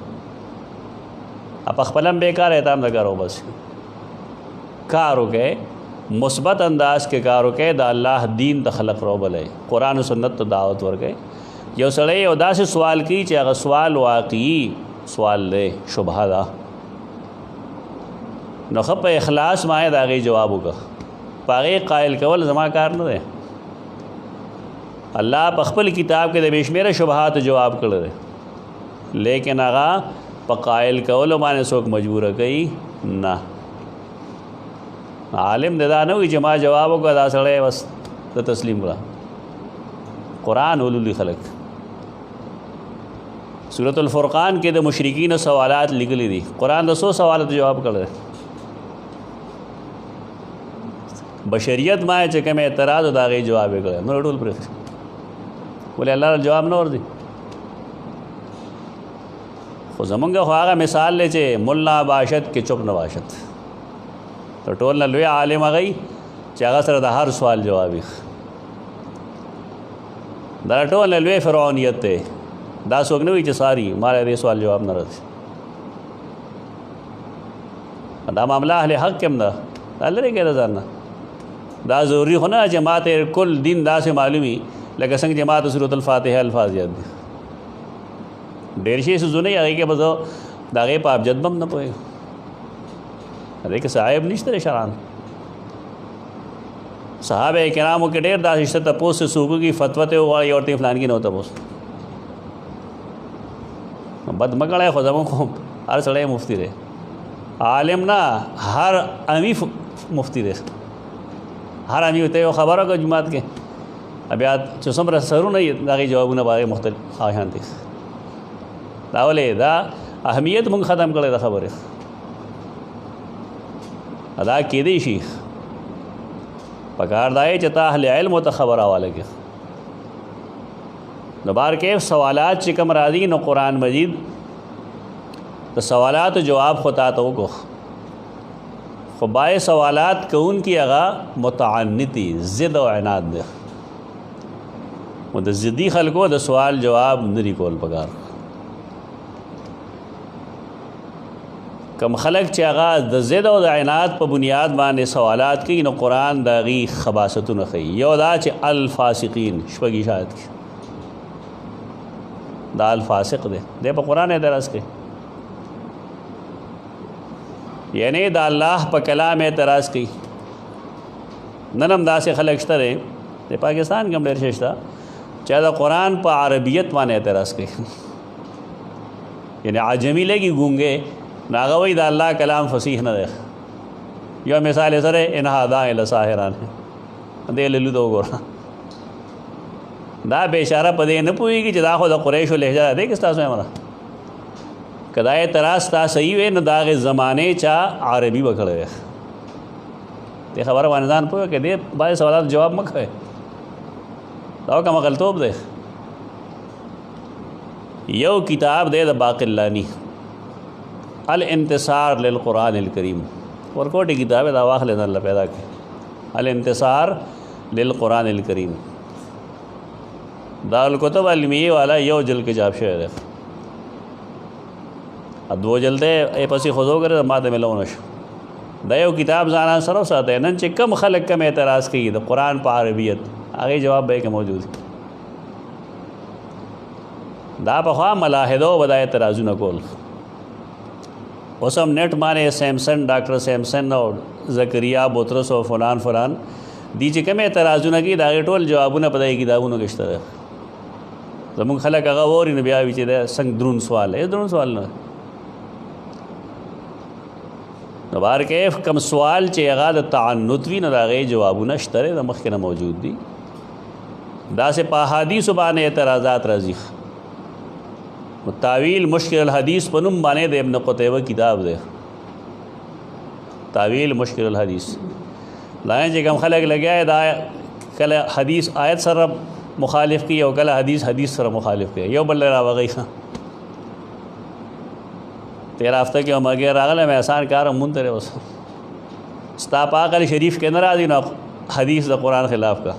په خپل هم بېکاره یې تام نه کارو بس کار وکړئ مثبت انداز کې کار وکړئ د الله دین ته خلق راوبلئ قرآن و سنت ته دعوت ورکړئ. یو سړی یو داسې سوال کوي چې هغه سوال واقعي سوال دی شبهه ده نو ښه په اخلاص باندې د هغې جواب وکړه. په هغې قایل کول زما کار نه دی. الله په خپل کتاب کې د بے شمیره شبهات جواب کړی دی لیکن هغه په قایل کولو باندې څوک مجبوره کوي نه. عالم د دا نه وي چې ما جواب وکړه دا سړی بس د تسلیم کړه. قرآن ولولي خلک سورة الفرقان کې د مشرکین سوالات لیکلي دي. قرآن د 100 سوالاتو جواب کړی دی. بشریت ما چې کوم اعتراض او د هغې جواب یې کړی نو ټول پرېښي ولې الله جواب نه ورځي. خو زمونږ خو هغه مثال دی چې ملا باشد کې چپ نه باشد تر ټول نه لوی عالم هغه چې هغه سره د هر سوال جواب وي. دا ټول نه لوی فرعونیت دی. دا څوک نه وي چې ساري ما دې سوال جواب نه راځي. دا معامله اهل حق کې هم ده دا لرې کې ځان نه دا ضروري خو نه چې ماته کل دین داسې معلومي لکه څنګه چې ماته سورة الفاتحه الفاظ یاد دي. ډېر شي څیزونه یې هغې کې به زه د هغې په ابجد به هم نه پوهېږم. هغې کې صاحب نشته دی شران. صحابه کرامو کې ډېر داسې شته تپوس چې څوک وکړي فتوه ته وغواړي یو ورته فلانکي نه و تپوس بد مه ګڼئ خو زمونږ خو هر سړی مفتي دی. عالم نه هر امی مفتي دی. هر امی ته یو خبره وکړه جومات کې بیا چې څومره سرونه یې د هغې جوابونه به هغې مختلف آشان دي. دا ولې دا اهمیت مونږ ختم کړی د خبرې ادا کېدی شي پکار دا چې تا اهل علم ته خبر حواله کړي. نو بار کې سوالات چې کوم راځي نو قرآن مجید د سوالاتو جواب خو تا ته وکړو خو بای سوالات کوونکي هغه متعنتي ضد او عناد دی. و د ضدي خلکو د سوال جواب نری کول پکار. کم خلق چې هغه د ضد او د عناد په بنیاد باندې سوالات کوي نو قرآن د هغې خباستونه ښیي. یو دا چې الفاسقین شپږ شاید کې دا الفاسق دی دی په قرآن اعتراض کوي یعنی د الله په کلام اعتراض کوي. نن هم داسې خلک شته دی د پاکستان کې هم ډېر شی شته چې د قرآن په عربیت باندې اعتراض کوي یعنی عجمي لګي ګونګې نو هغه وایي د الله کلام فصیح نه دی. یو مثال یې سره ان هذا لساحران دې للو ته وګوره دا بېچاره په دې نه پوهېږي چې دا خو د قریشو لهجه دی که ستاسو یې که دا اعتراض ستا صحیح وی نو د هغې زمانې چا عربي به کړی وی. دې خبره باندې ځان پوهه که دې بعضې سوالاتو جواب مه کوئ دا کوم غلطوب دی. یو کتاب دے د باقلانی الانتصار للقرآن الکریم ورکوٹی کتاب ہے دا واخل اللہ پیدا کی الانتصار للقرآن الکریم دا الکتب علمیہ والا یو جل کے جاب شعر ہے دو جلدے اے پسی خضو کرے مادہ ملونش دا یو کتاب زانا سرو ساتے نن چے کم خلق کم اعتراض کی دا قرآن پا عربیت آگے جواب بے کے موجود دا پخوا ملاحدو بدا اعتراضو نکول وسم نیٹ مانے سیمسن ڈاکٹر سیمسن اور زکریا بطرس اور فلان فلان دی چے کم اعتراضو نکی دا آگے ٹول جوابو نا پدائی کتابو نا کشتر ہے زمان خلق اغاوری نبیاوی چے دا سنگ درون سوال ہے درون سوال نا نبار کیف کم سوال چے اغا دا تعنتوی نا دا غی جوابو نشترے دا مخینا موجود دی دا سے پا حدیث بانے اعتراضات رازیخ تعویل مشکل الحدیث پنم بانے دے ابن قتیبہ کتاب دے تعویل مشکل الحدیث لائن چے کم خلق لگیا ہے دا کل حدیث آیت سر مخالف کی او کل حدیث سر مخالف کی یو بل را وغی خان تیرا ہفتہ کی عمر گیا راغل ہے میں احسان کارم منترے بس ستا پاک علی شریف کے نرازی نا حدیث دا قرآن خلاف کا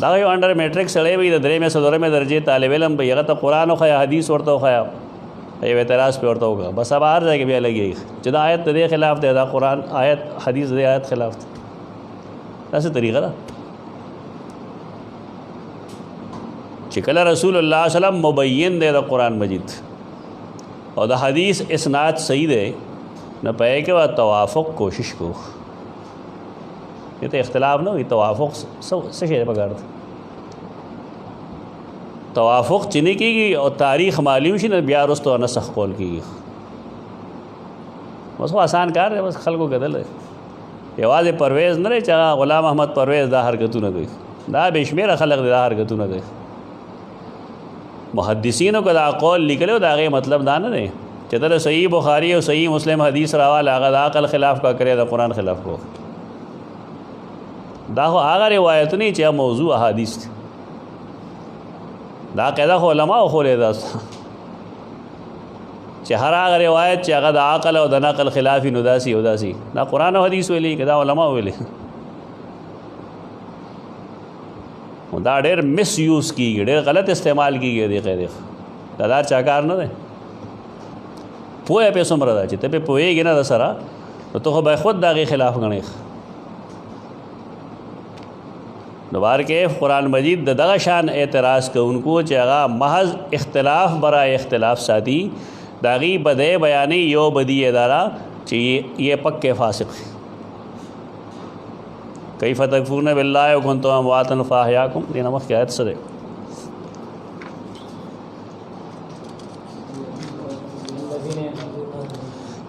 دا یو انڈر میٹرک سڑے بھی دا درے میں صدورے میں درجے طالب علم بھی یغت قرآن و خیا حدیث ورطا و خیا یہ اعتراض پہ ورطا ہوگا بس اب آر جائے کہ بھی الگ ہی جدا آیت دے خلاف دے دا قرآن آیت حدیث دے آیت خلاف دے ایسے طریقہ دا چکل رسول اللہ صلی اللہ علیہ وسلم مبین دے دا قرآن مجید اور دا حدیث اسناد صحیح دے نہ پہے کہ وہ توافق کوشش کو یہ تو اختلاف نہ ہوئی توافق سے شیر پکار تھا توافق چنی کی گئی اور تاریخ معلوم شی نہ بیا رست و نسخ قول کی گئی بس وہ آسان کار ہے بس خلق و گدل ہے یہ واضح پرویز نہ رہے چاہا غلام احمد پرویز دا حرکتو نہ گئی دا بشمیر خلق دا حرکتو نہ گئی محدثینوں کا دا قول نکلے دا غیر مطلب دا نہ رہے چتر صحیح بخاری اور صحیح مسلم حدیث روال آغا دا عقل خلاف کا کرے دا قرآن خلاف کو دا خو آغا روایت نہیں چاہا موضوع احادیث تھی دا قیدہ خو علماء خولے دا چاہا ہر آغا روایت چاہا دا عقل و دا نقل خلافی نداسی اداسی دا قرآن و حدیث ویلی کہ دا علماء ویلی دا ډیر مس یوز کیږي ډیر غلط استعمال کیږي دی قیدې دا چاکار نه دی پوهه په څومره ده چې ته په پوهېږې نه د سره نو ته خو به خود د هغې خلاف ګڼې نو بار کې قرآن مجید د دغه شان اعتراض کوونکو چې هغه محض اختلاف برای اختلاف ساتي د هغې بدۍ بیانې یو بدی اداره چې یہ پکے فاسق دی کیف تکفرون باللہ وکنتم امواتا فاحیاکم دینا مخ کی آیت سرے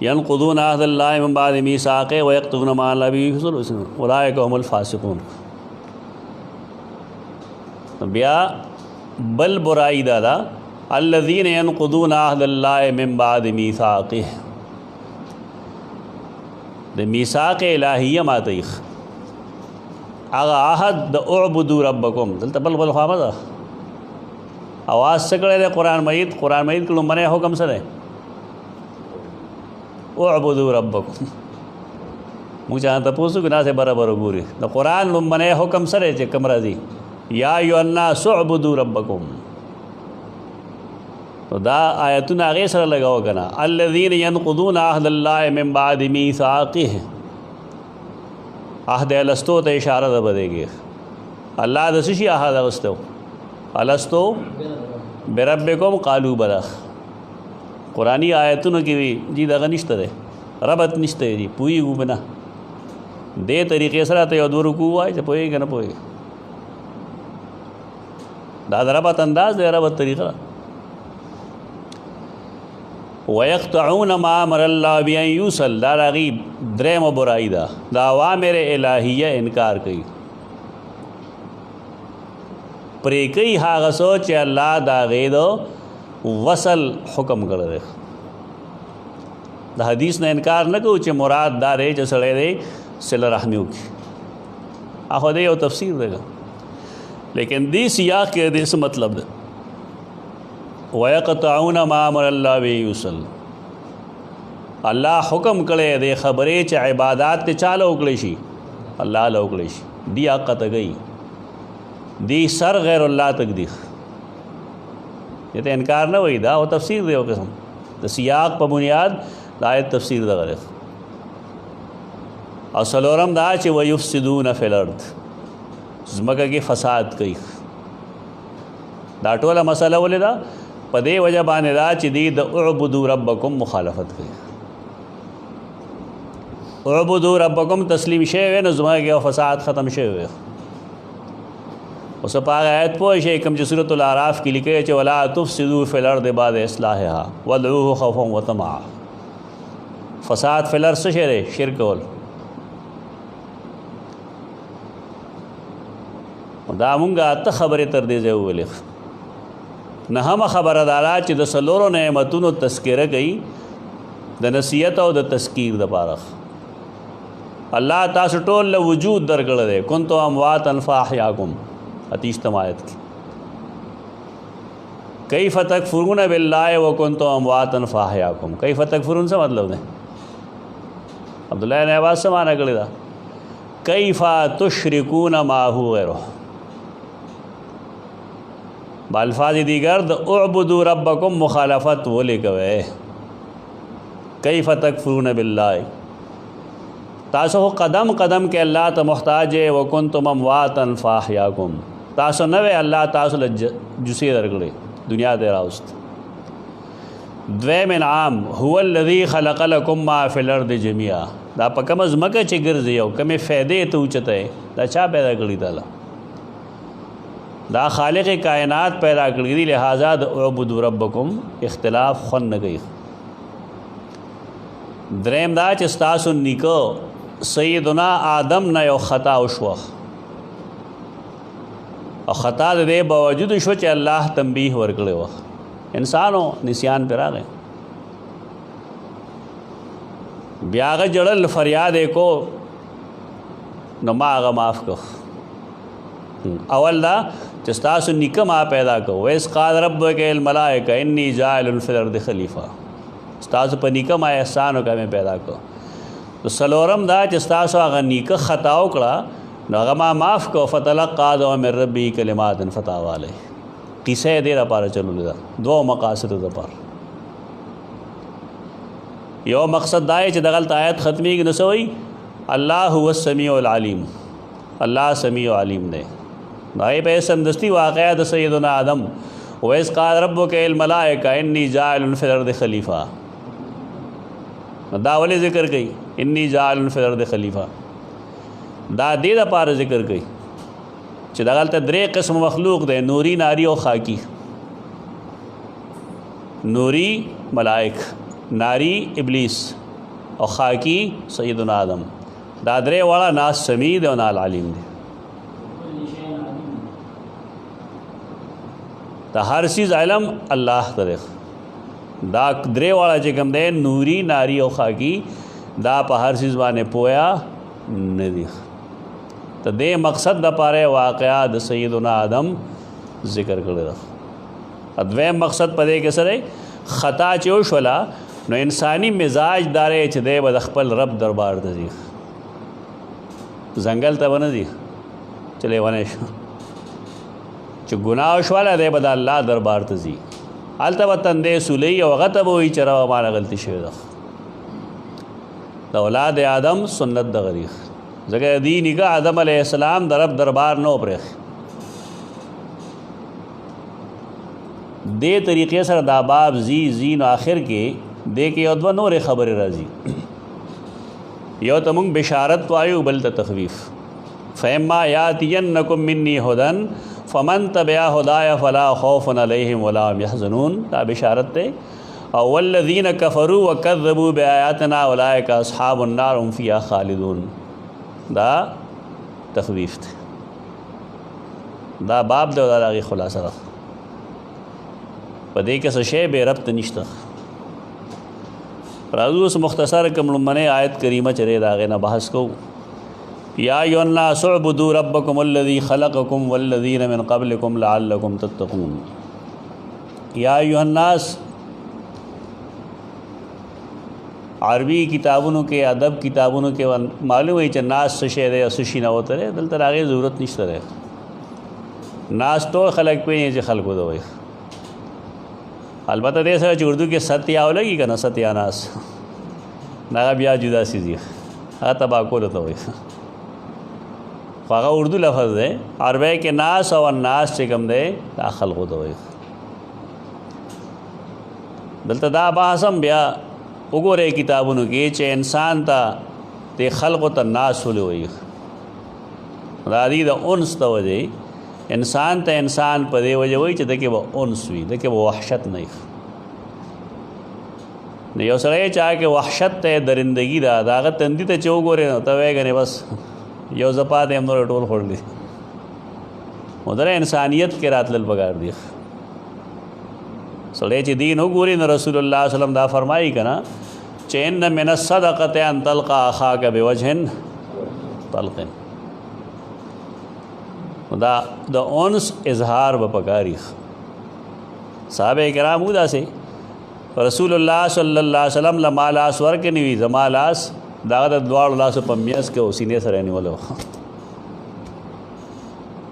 ینقضون عہد اللہ من بعد میثاقہ ویقطعون ما امر به ورسولہ اولئک هم الفاسقون بیا بل برائی دادا الذین ینقضون عہد اللہ من بعد میثاقہ دا میثاق الہیہ ماتیخ آغا عہد دا اعبدو ربکم دلتا بل بل خواه مزا آواز سکڑے دے قرآن مجید کلو منع حکم سرے اعبدو ربکم مجھ چاہتا پوسو کہ نا سے برا برا گوری دا قرآن منع حکم سرے چے کم رضی یا ایو الناس اعبدو ربکم تو دا آیتون آگے سر لگاو کنا الذین ینقضون عہد اللہ من بعد میثاقہ عہد الستو ته اشاره ده بده کې الله د سشي عہد واستو الستو بربکم قالوا بلا قرآنی آیتونو کې وی جی دغه نشته ده ربط نشته جی پویږو بنا دې طریقې سره ته یو دو رکوع وای چې پویږي نه پویږي دا ربط انداز دی ربط طریقه وَيَقْطَعُونَ مَا أَمَرَ اللَّهُ بِأَن يُوصَلَ دا راغیب دریم و برائی دا اوامر الہیہ انکار کئی پرے کئی حاغ سوچ اللہ دا غید وصل حکم کر دے دا حدیث نے انکار نہ کو چے مراد دا رے جو سڑے دے صلہ رحمیوں کی آخو دے او تفسیر دے گا لیکن دی سیاق کے دے سے مطلب دے وَيَقْطَعُونَ مَا أَمَرَ اللَّهُ بِهِ يُوصَلُ الله حکم کړی دی خبرې چې عبادات ته چاله وکړی شي الله له وکړی شي دی حق ته گئی دی سر غیر الله تک دی یہ ته انکار نه وای دا او تفسیر دی او قسم د سیاق په بنیاد د آیت تفسیر دغه دی او څلورم دا چې وَيُفْسِدُونَ فِي الْأَرْضِ ځمکه کې فساد کوي دا ټوله مسله ولې ده په دې وجه باندې دا چې دی د اعبدوا ربکم مخالفت کوي اعبدوا ربکم تسلیم شوی نو ځمکه کې فساد ختم شوی اوس په هغه آیت پوه شئ کوم چې سورۃ الاعراف کې لیکي چې ولا تفسدوا فی الارض بعد اصلاحها وادعوه خوفا وطمعا فساد فی الارض څه شی دی شرک کول دا مونږه ته خبرې تر دې ځای وویلې نهمه خبره دا چې د څلورو نعمتونو تذکره کوي د نصیحت او د تذکیر دپاره الله تاسو ټول له وجود درکړی دی کنتم امواتا فاحیاکم اتیشتم آیت کی کیف تکفرون باللہ وکنتم امواتا فاحیاکم کیف تکفرون سے مطلب ہے عبداللہ نے آواز سے معنی کړی دا کیف تشرکون معه غیره بالفاظ دیگر د اعبدوا ربکم مخالفت ولې کوي کیف تکفرون باللہ تاسو قدم قدم کې الله ته محتاج وکنتم امواتا فاحیاکم تاسو نه الله تاسو له جسی درکړي دنیا ته راوست دویم انعام هو الذی خلق لكم ما فی الارض جميعا دا په کوم ځمکه چې ګرځي او کومې فائدې ته اوچته دا چا پیدا کړی تعالی دا خالق کائنات پیدا کړی دی لہذا د اعبدوا ربکم اختلاف خون نه کوي دریم دا چې تاسو نیکو سیدنا آدم نه یو خطا وشوه او خطا د دې باوجود شو چې الله تنبیه ورکړی و انسانو نسیان پر راغی بیا هغه جړل فریاد کو نو ما هغه معاف کو اول دا چې تاسو نیکه ما پیدا کو ویس قال ربک الملائکه انی جاعل فی الارض خلیفہ تاسو په نیکه ما احسان وکړه پیدا کو تو سلورم دا چې تاسو هغه نیکه خطا وکړه نو هغه ما معاف کو فتلقى آدم من ربه کلمات فتاب علیه قصه دې لپاره چلول دا دو مقاصد لپاره یو مقصد دا چې دغه آیت ختمي کې نسوي الله هو السمیع العلیم الله سمیع علیم دی دای په سمدستی واقعہ د سیدنا آدم ویس قال ربک الملائکه انی جاعل فی الارض خلیفہ دا ولې ذکر کړي انی جاعل فی الارض خلیفہ دا دې لپاره ذکر کړي چې دغلته درې قسم مخلوق دی نوری ناری او خاکی نوری ملائک ناری ابلیس او خاکی سیدنا آدم دا درې واړه ناس سمیع دی او نال علیم دی دا هر چیز علم الله طرف دا درې واړه چې کوم دی نوری ناری او خاکی دا په هر چیز باندې پویا نه دی ته دې مقصد د پاره واقعا د سیدنا آدم ذکر کړی دا دویم مقصد پدې کې سره خطا چې وشولا نو انسانی مزاج دارې چې دی به خپل رب دربار ته ځي ځنګل ته ونه ځي چلے ونه شو چې ګناه وشولا دی به د الله دربار ته ځي هلته به تندې سولې او هغه ته به وایي چې ربه مانه غلطي شوې ده د اولاد آدم سنت د غریخ ځکه دی نگاه آدم علیہ السلام د رب دربار نو پرېخ دې طریقې سره دا باب زی نو آخر کې دې کې یو دوه نورې خبرې راځي یو ته موږ بشارت وایو بل ته تخویف فإما یأتینکم منی هدی فمن تبع هدای فلا خوف علیہم ولا هم یحزنون دا بشارت ته او والذین کفروا وکذبوا بآیاتنا اولئک اصحاب النار هم فیها خالدون دا تخویف ته دا باب د هغه خلاصه ده په دې کې څه شی به ربط نشته راځو اوس مختصر کوم لمنه آیت کریمه چره داغه نه بحث کو یا ایها الناس اعبدوا ربکم الذی خلقکم والذین من قبلکم لعلکم تتقون یا ایها الناس عربي کتابونو کې ادب کتابونو کې معلوم وي چې ناس څه شی دی او څه شي نه وته دلته هغې ضرورت نشته دی ناس ټول خلک پوهېږي چې خلکو ته وایي البته دې سره چې اردو کې ستیا ولګي که نه ستیا ناس هغه بیا جدا څیز دی هغه تباه کولو ته وایي خو هغه اردو لفظ دی عربی کې ناس او الناس چې کوم دی دا خلقو ته وایي دلته دا بحث هم بیا وګورئ کتابونو کې چې انسان ته د خلقو ته ناس ولې وایي دا دې د انس ته وجې انسان ته انسان په دې وجه وایي چې دکې به انس وي دکې به وحشت نه وي نو یو سړی چا کې وحشت ته درندګي ده د هغه تندي ته چې وګورې نو ته وایې ګنې بس یو زپا دی هم نور ټول خوړلی مدره انسانیت کې راتلل پکار دی سړی چې دین وګوري نو رسول الله صلی الله علیه وسلم دا فرمایي که نه چې ان من الصدقة ان تلقى اخاک بوجه طلق دا د انس اظهار به پکاري صحابه کرام داسې رسول الله صلی الله علیه وسلم له ما لاس ورکړی نه وي زما لاس د هغه د دواړو لاسو په میاس کې او سینې سره یې نیولی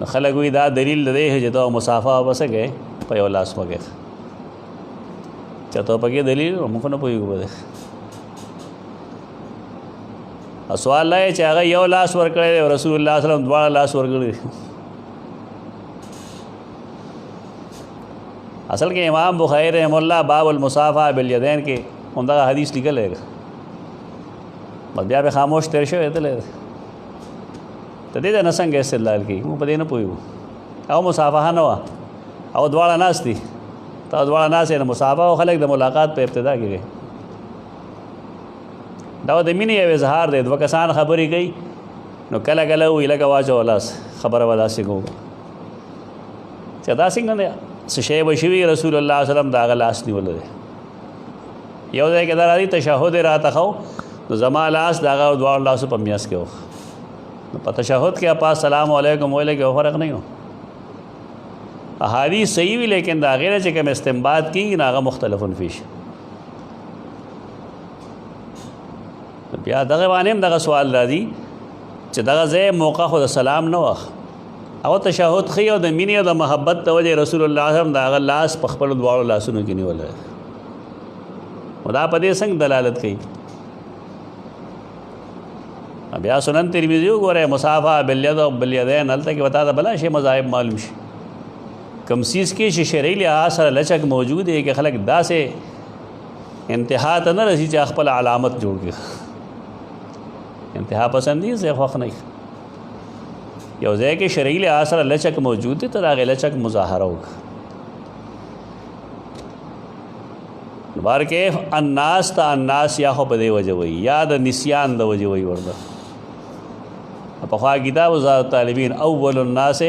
نو خلک وایي دا دلیل دی چې ته مسافه وبسه کوې په یو لاس مه کوې چې ته پکې دلیل موږ نه پوهېږو به دی سوال دا چې هغه یو لاس ورکړی دی رسول الله صلی الله علیه وسلم دواړه لاس ورکړي اصل کې امام بخاری رحم الله باب المصافحه بالیدین کې همدغه حدیث لیکلی دی بس بیا به خاموش تیر شوی تللی دی ته دې نه څنګه استدلال کوي موږ په دې نه پوهېږو او مصافحه نه وه او دواړه ناست دي ته دواړه ناست یې نه مصافحه او خلک د ملاقات په ابتدا کې کوي دا د مینې یو اظهار دی دوه کسان خبرې کوي نو کله کله وایي لکه واچوه لاس خبره به داسې کوو چې دا څنګه دی څه شی به شوي رسول الله صلی الله علیه وسلم د هغه لاس نیولی دی یو ځای کې دا راځي تشهد یې راته ښو نو زما لاس د هغه دواړو لاسو په میاس کې و نو په تشهد کې اپا السلام علیکم ویلې کې فرق نه و احادیث صحیح وي لیکن د هغې نه چې کوم استنباط کېږي نو هغه مختلف فیش بیا دغه باندې هم دغه سوال راځي چې دغه ځای موقع خو د سلام نه وه او تشهد ښیي او د مینې او د محبت د وجې رسول الله هم د هغه لاس په خپلو دواړو لاسونو کې نیولی نو دا په دې څنګه دلالت کوي بیا سنن ترمذی وګورئ مصافحه بالید او بالیدین هلته کې به تا ته بلا شی مذاهب معلوم شي کوم څیز کې چې شرعي لحاظ سره لچک موجود دی کې خلک داسې انتها ته نه رسي چې خپل علامت جوړ کړي انتها پسندي زه خوښ نه یو ځای کې شرعي لحاظ سره لچک موجود دی ته د هغې لچک مظاهره وکړه بار کې الناس ته الناس یا خو په دې وجه وایي یا د نسیان د وجه وایي ورته پخوا کتاب وزارت طالبین اول الناس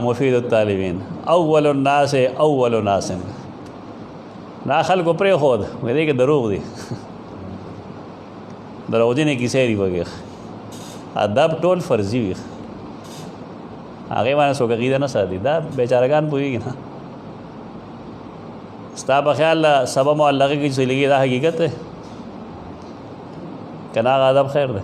مفید الطالبین اول الناس اول ناس دا خلکو پرېښود وایي دی کې دروغ دی دروغجنې کیسې دي پکې ادب ټول فرضي وي هغې باندې څوک عقیده نه ساتي دا بیچارهګان پوهېږي نه ستا په خیال سبا معلقه کې چې لګي دا حقیقت دی که نه هغه ادب خیر دی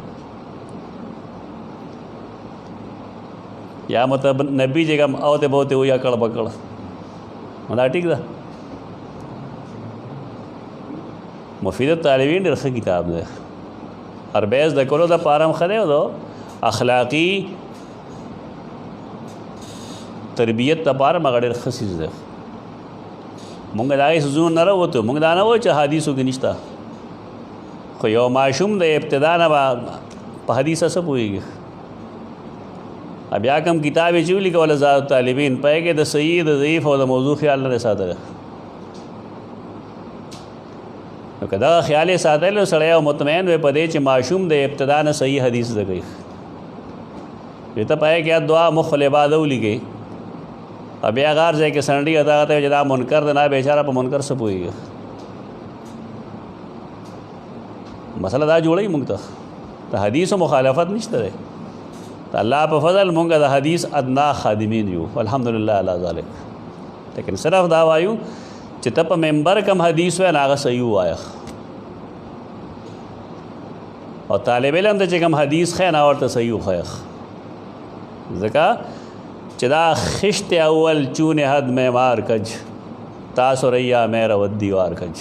یا نبي چې کوم اوته بوته وي یا کړ بکړ نو دا ټیک ده مفید الطالبین ډېر ښه کتاب دی اربیز د کولو دپاره هم ښه دی او د اخلاقي تربیت دپاره هم هغه ډېر ښه څیز دی مونږ د هغې څیزونو نه راوتو مونږ دا نه وایو چې حدیثو کې نشته خو یو ماشوم د ابتدا نه به په حدیثه څه پوهېږي بیا کوم کتاب یې چې ولیکه وزارت طالبین په هغې کې د صحیح د ضعیف او د موضوع خیال نه دی ساتلی نو که دغه خیال یې ساتلی نو سړی او مطمئن وی په دې چې ماشوم د ابتدا نه صحیح حدیث زده کوي چې ته په هغې کې دعا مخ العباده ولیکئ بیا غار ځای کې سنډي ادا ته چې دا منکر دی نه بیچاره په منکر څه پوهېږي مسله دا جوړوي موږ ته د حدیثو مخالفت نشته دی د الله په فضل موږ د حدیث ادنا خادمین یو الحمدلله علی ذلک لیکن صرف دا وایو چې ته په منبر کم حدیث وای هغه صحیح وایه او طالب علم ته چې کم حدیث خې نه ورته صحیح وخایه ځکه چې دا خشت اول چون حد معمار کج تاسو ریا میرا ود دیوار کج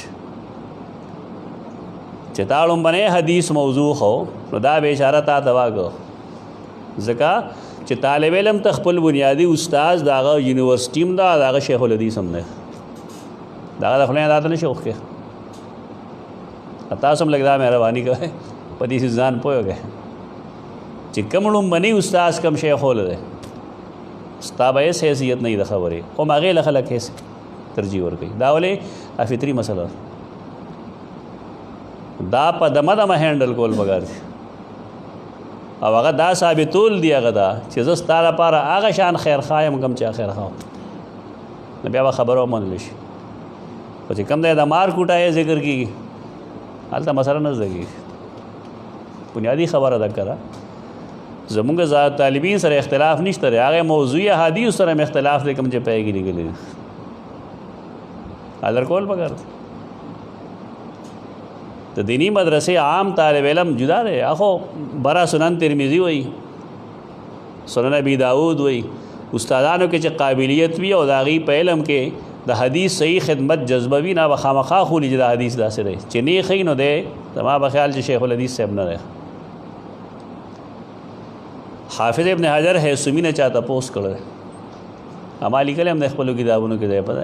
چې تاړم باندې حدیث موضوع خو نو دا به اشاره تا دواګو ځکه چې طالب علم ته خپل بنیادی استاد داغه یونیورسيټي م داغه شیخ الحدیث هم نه داغه خپل نه داته نشو کې تاسو هم لګدا مهرباني کوئ په دې ځان پوهیږئ چې کومړم باندې استاد کم شیخ ولده ستابه حیثیت نه د خبره او ماغه لخلک هیڅ ترجیح ور کوي دا ولې فطری مسله دا په دمه دمه هندل کول بغیر او هغه دا ثابتول دی هغه دا چې زه ستاره لپاره هغه شان خیر خوایم کم چې خیر خوام نو بیا خبرو منل شي او چې کم دی د مار کوټه ذکر کیږي هلته مسله نه زګي بنیادی خبره ده کړه زمونږ ذات طالبین سره اختلاف نشته لري هغه موضوعي حدیث سره اختلاف دې کوم چې پیګی لګلې حاضر کول بغیر د دینی مدرسې عام طالب علم جدا دی اخو برا سنن ترمذی وای سنن ابي داود وای استادانو کې چې قابلیت وي او داغي په علم کې د حدیث صحیح خدمت جذبوي نه بخامخا خولي چې د حدیث داسې دی چې نه خینو دی زما په خیال چې شیخ الحدیث صاحب نه دی حافظ ابن حجر حیثمی نے چاہتا پوسٹ کړل مالی کله هم د خپل کتابونو کې ځای پته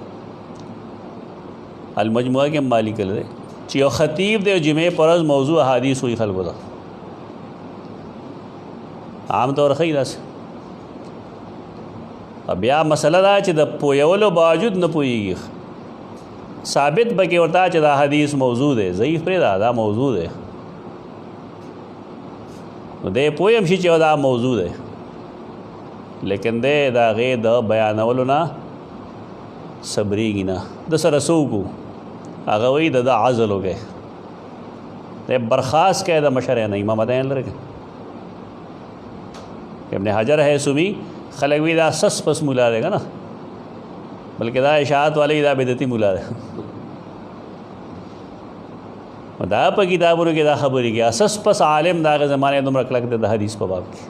المجموعه کې مالی کله چې یو خطیب دی جمعې پرز موضوع حدیث وی خلکو دا عام طور خی راس بیا مسله دا چې د پویولو باوجود نه پویږي ثابت بکې ورته چې دا حدیث موضوع دی ضعیف پرې دا موضوع دی نو دې پویم شي چې دا موضوع دی لیکن دې دا غي د بیانولو نه صبرېږي نه د سره سوکو هغه وی د عزل وګي ته برخاست کې د مشره نه امام دین لري ابن حجر حیثمی خلک وی دا سس پس مولا دی کنه بلکې دا اشاعت والی دا بدعتي مولا دی دا په کتابونو کې دا خبرې کې اساس پس عالم داغه زمانه دومره کلک د حدیث په باب کې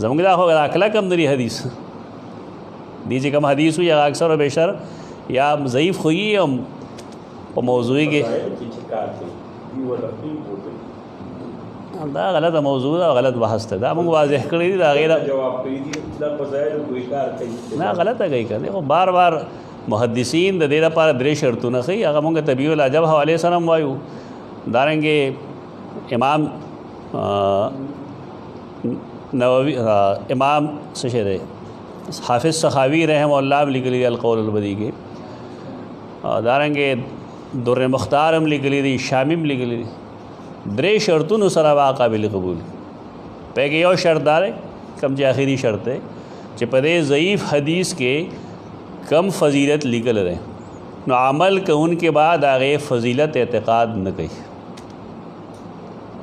زموږ دا خو کلک کم دی حدیث دي چې کوم حدیث وي هغه اکثر او بیشتر یا ضعیف خوږي او په موضوعي کې دا غلطه موضوع دا غلط بحث ته دا موږ واضح کړی دی دا غیر جواب کوي دا فضایل کوئی کار کوي نه غلطه کوي کنه خو بار بار محدثین د دې لپاره درې شرطونه خي هغه موږ طبيع العجب حواله سلام وایو دارنګه امام نووي امام سشره حافظ سخاوي رحم الله لیکلی القول البدی کې دارنګه در مختار هم لیکلی دي شامم لیکلی دي درې شرطونو سره قابل قبول پهګه یو شرط دار کم چې اخیری شرط ہے چې په دې ضعیف حدیث کې کم فضیلت لیکل رہے نو عمل کون کے بعد آگے فضیلت اعتقاد نہ کہی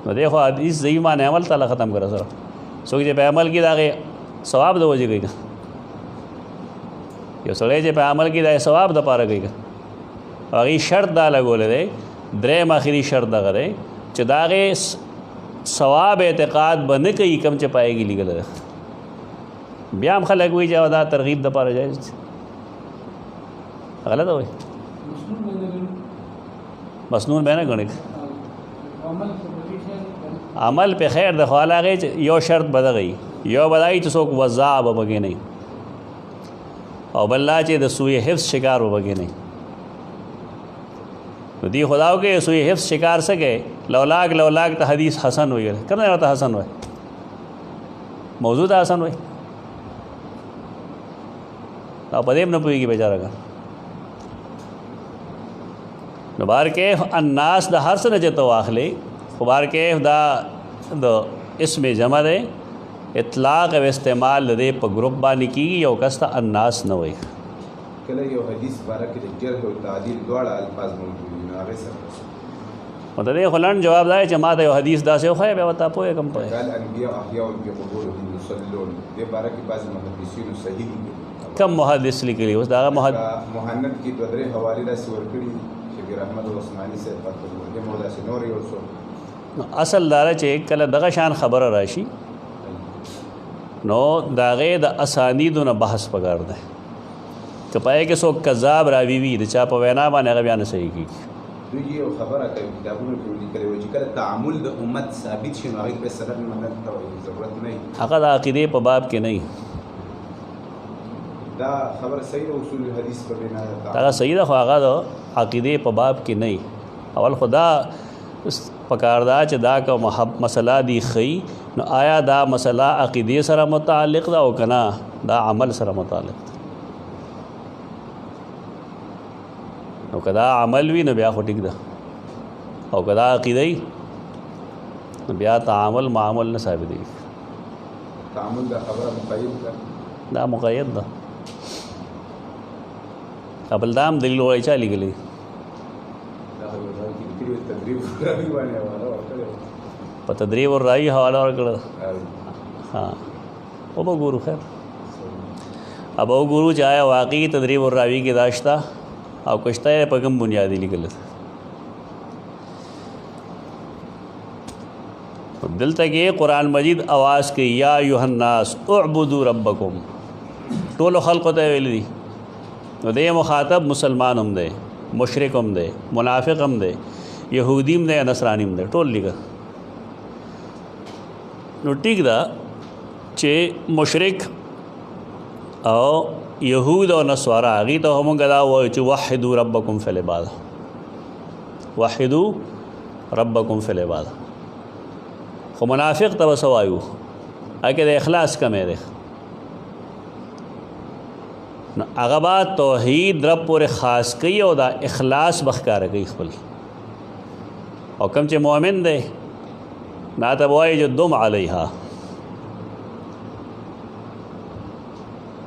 نو دیکھو حدیث ضعیف معنی عمل تعالیٰ ختم کرا سر سوک جے پہ عمل کی دا آگے ثواب دو وجہ گئی گا یو سڑے جے پہ عمل کی دا ثواب دا پارا گئی گا آگے شرط دا لگو لے دے درم آخری شرط دا کرے چہ دا آگے ثواب اعتقاد بن کئی کم چہ پائے گی لیگل رہے بیام خلق ہوئی جاو دا ترغیب دا پارا جائز غلط ہوئی مسنون بہنا گنے عمل پہ خیر د خواله غي یو شرط بد غي یو بدای چې څوک وضاع وبګي نه او بل چې د سوء حفظ شکار وبګي نه نو دی خداو کې سوء حفظ شکار سکے لولاک ته حدیث حسن وي کنه ته حسن وي موجود حسن وي او په دې نه پويږي بیچاره نو بار کیف الناس د هر څه نه چته واخلې خو بار کیف دا د اسم جمع ده اطلاق او استعمال دې په ګروپ باندې کیږي یو کس ته الناس نه وایي کله یو حدیث باره کې د جرح او تعدیل دواړه الفاظ موجود دي هغه سره مته خلان جواب دی چې ما ته یو حدیث داسې خو به وتا پوهه کم پوهه قال انبیاء احیاء فی قبورهم یصلون دې باره کې بعض محدثین صحیح کم محدث لیکلی اوس دا محدث مهند کې دوه درې حواله داسې ورکړي شبیر احمد عثماني صاحب فتح الملهم او داسې نور یو څو اصل داره چې کله دغه شان خبره راشي نو د هغې د اسانیدو نه بحث پکار دی که پای کې څوک کذاب راوي وي د چا په وینا باندې هغه بیا نه صحیح کېږي دوی یو خبره کوي کتابونو کې لیکلي وي چې کله تعامل د امت ثابت شي نو هغې په سند منل ته ضرورت نه وي هغه د عقیدې په باب کې نه دا خبره صحیح ده اصول حدیث په بنا هغه صحیح ده خو هغه د عقیدې په باب کې نه اول خدا پکار دا چې دا که مسله دی ښیي نو آیا دا مسله عقیدې سره متعلق ده او که نه دا عمل سره متعلق ده نو که دا عمل وي نو بیا خو ټیک ده او که دا عقیده وي نو بیا تعامل معامل نه ثابتېږي تعامل دا خبره مقید ده دا مقید ده قبل دام دلیل وایي چا لیکلی په تدریب الرای حواله ورکړه ها او به ګورو خیر اب او ګورو چې آیا واقعي تدریب الراوي کې دا شته او کشته یې په کوم بنیادي لیکل دلته کې قرآن مجید आवाज़ کوي یا ایها الناس اعبدوا ربکم ټولو خلقو ته ویل دي نو دې مخاطب مسلمان هم دی مشرک هم دی منافق هم دی یهودی هم دی نصرانی هم دی ټول لیکه نو ټیک ده چې مشرک او یهود او نصارا هغې ته هم موږ دا وایو چې وحدو ربکم فی العباده وحدو ربکم فی العباده خو منافق ته به څه وایو هغې د اخلاص کمی دی نو هغه به توحید رب پورې خاص کوي او دا اخلاص به ښکاره کوي خپل او کوم چې مؤمن دی نا ته به وایي چې دم علیها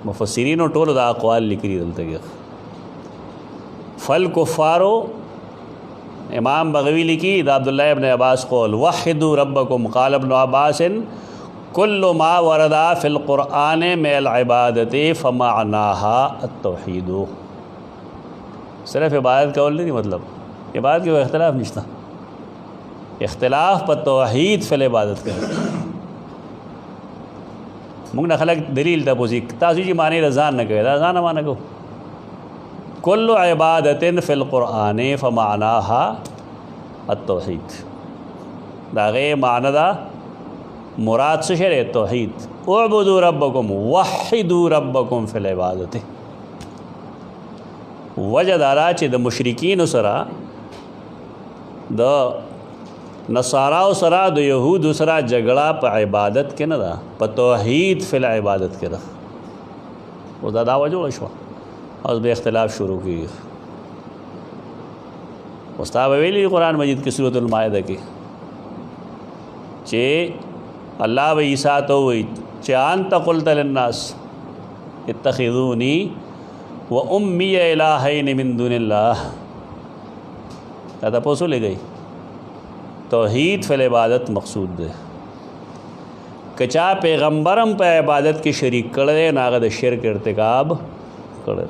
مفسرینو ټولو دا اقوال لیکلي دلته کې فالکفارو امام بغوی لیکي دا عبداللہ ابن عباس قول وحدوا ربکم قال ابن عباس کل ما ورد فی القرآن من العبادت فمعناها التوحید صرف عبادت کول نہیں مطلب عبادت کې اختلاف نشته اختلاف په توحید فی العبادت کې موږ نه خلک دلیل ته پوښي تاسو چې معنی رضان نه کوي رضان نه معنی کو کل عبادت فی القرآن فمعناها التوحید دا غي معنی دا مراد څه شی توحید اعبدوا ربکم وحدوا ربکم فی العبادت وجه دارا چې د مشرکین سره د نصاراو سره د یهودو سره جګړه په عبادت کې نه ده په توحید فی العبادت کې ده اوس دا دعوه جوړه شوه اوس به اختلاف شروع کېږي اوس تا به ویلي قرآن مجید کې سورۃ المائده کې چې الله و عیسی ته وایي چې انت قلت للناس اتخذوني و امی الہین من دون اللہ دا تاسو لګی توحید فی العبادت مقصود ده کچا پیغمبرم په عبادت کې شریک کړي ناغه د شرک ارتکاب کړي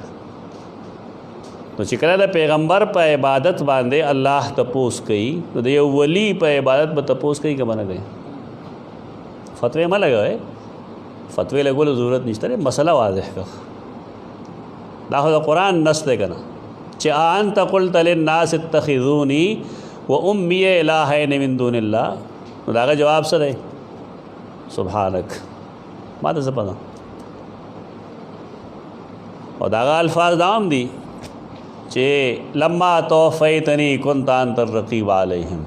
نو چې کله د پیغمبر په عبادت باندې الله تپوس کوي نو د یو ولی په عبادت به تپوس کوي که نه کوي فتوی مه لګوئ فتوی لګولو ضرورت نشته مسله واضح کړه دا خو د قرآن نص دی که نه چې انت قلت للناس اتخذوني و امی الہین من دون اللہ نو دا هغه جواب څه دی سبحانک ما ته څه پته او دا هغه الفاظ دا هم دي چې لما توفیتنی کنت انت الرقیب علیہم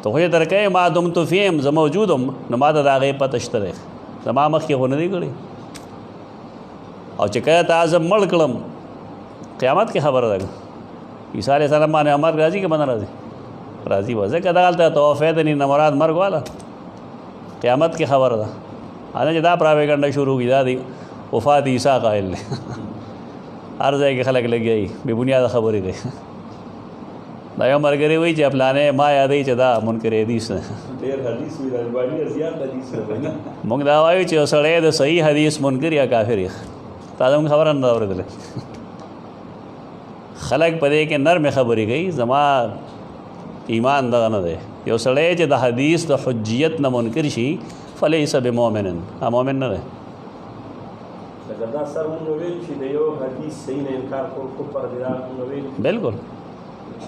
تو خو یې ترکې ما دمت فیهم زه موجودم نو ما ته د هغې پته شته دی زما مخکې خو نه دی کړی او چې کله تا زه مړ کړم قیامت کې خبره ده عیسی علیه السلام باندې امر راځي که به نه راځي راځي به ځکه دغلته توفیتنی نه مراد مرګ والا قیامت کې خبره ده هغه چې دا پراپیګنډه شروع کړي دا دی وفات عیسی قایل دی هر ځای کې خلک لګیا بې بنیاده خبرې کوي دا یو ملګری وایي چې فلانې ما یادوي چې دا منکر حدیث نه ډېر حدیث وي الباني زیات حدیث نه موږ دا وایو چې یو سړی د صحیح حدیث منکر یا کافر یې تا زموږ خبره نه ده اورېدلې خلک په دې کې نرمې خبرې کوي زما ایمان دغه نه دی یو سړی چې د حدیث د حجیت نه منکر شي فلیس بمؤمن مؤمن نه دی لکه دا سر مونږ ویل چې د یو حدیث صحیح نه انکار کول کفر دی دا مونږ ویل بالکل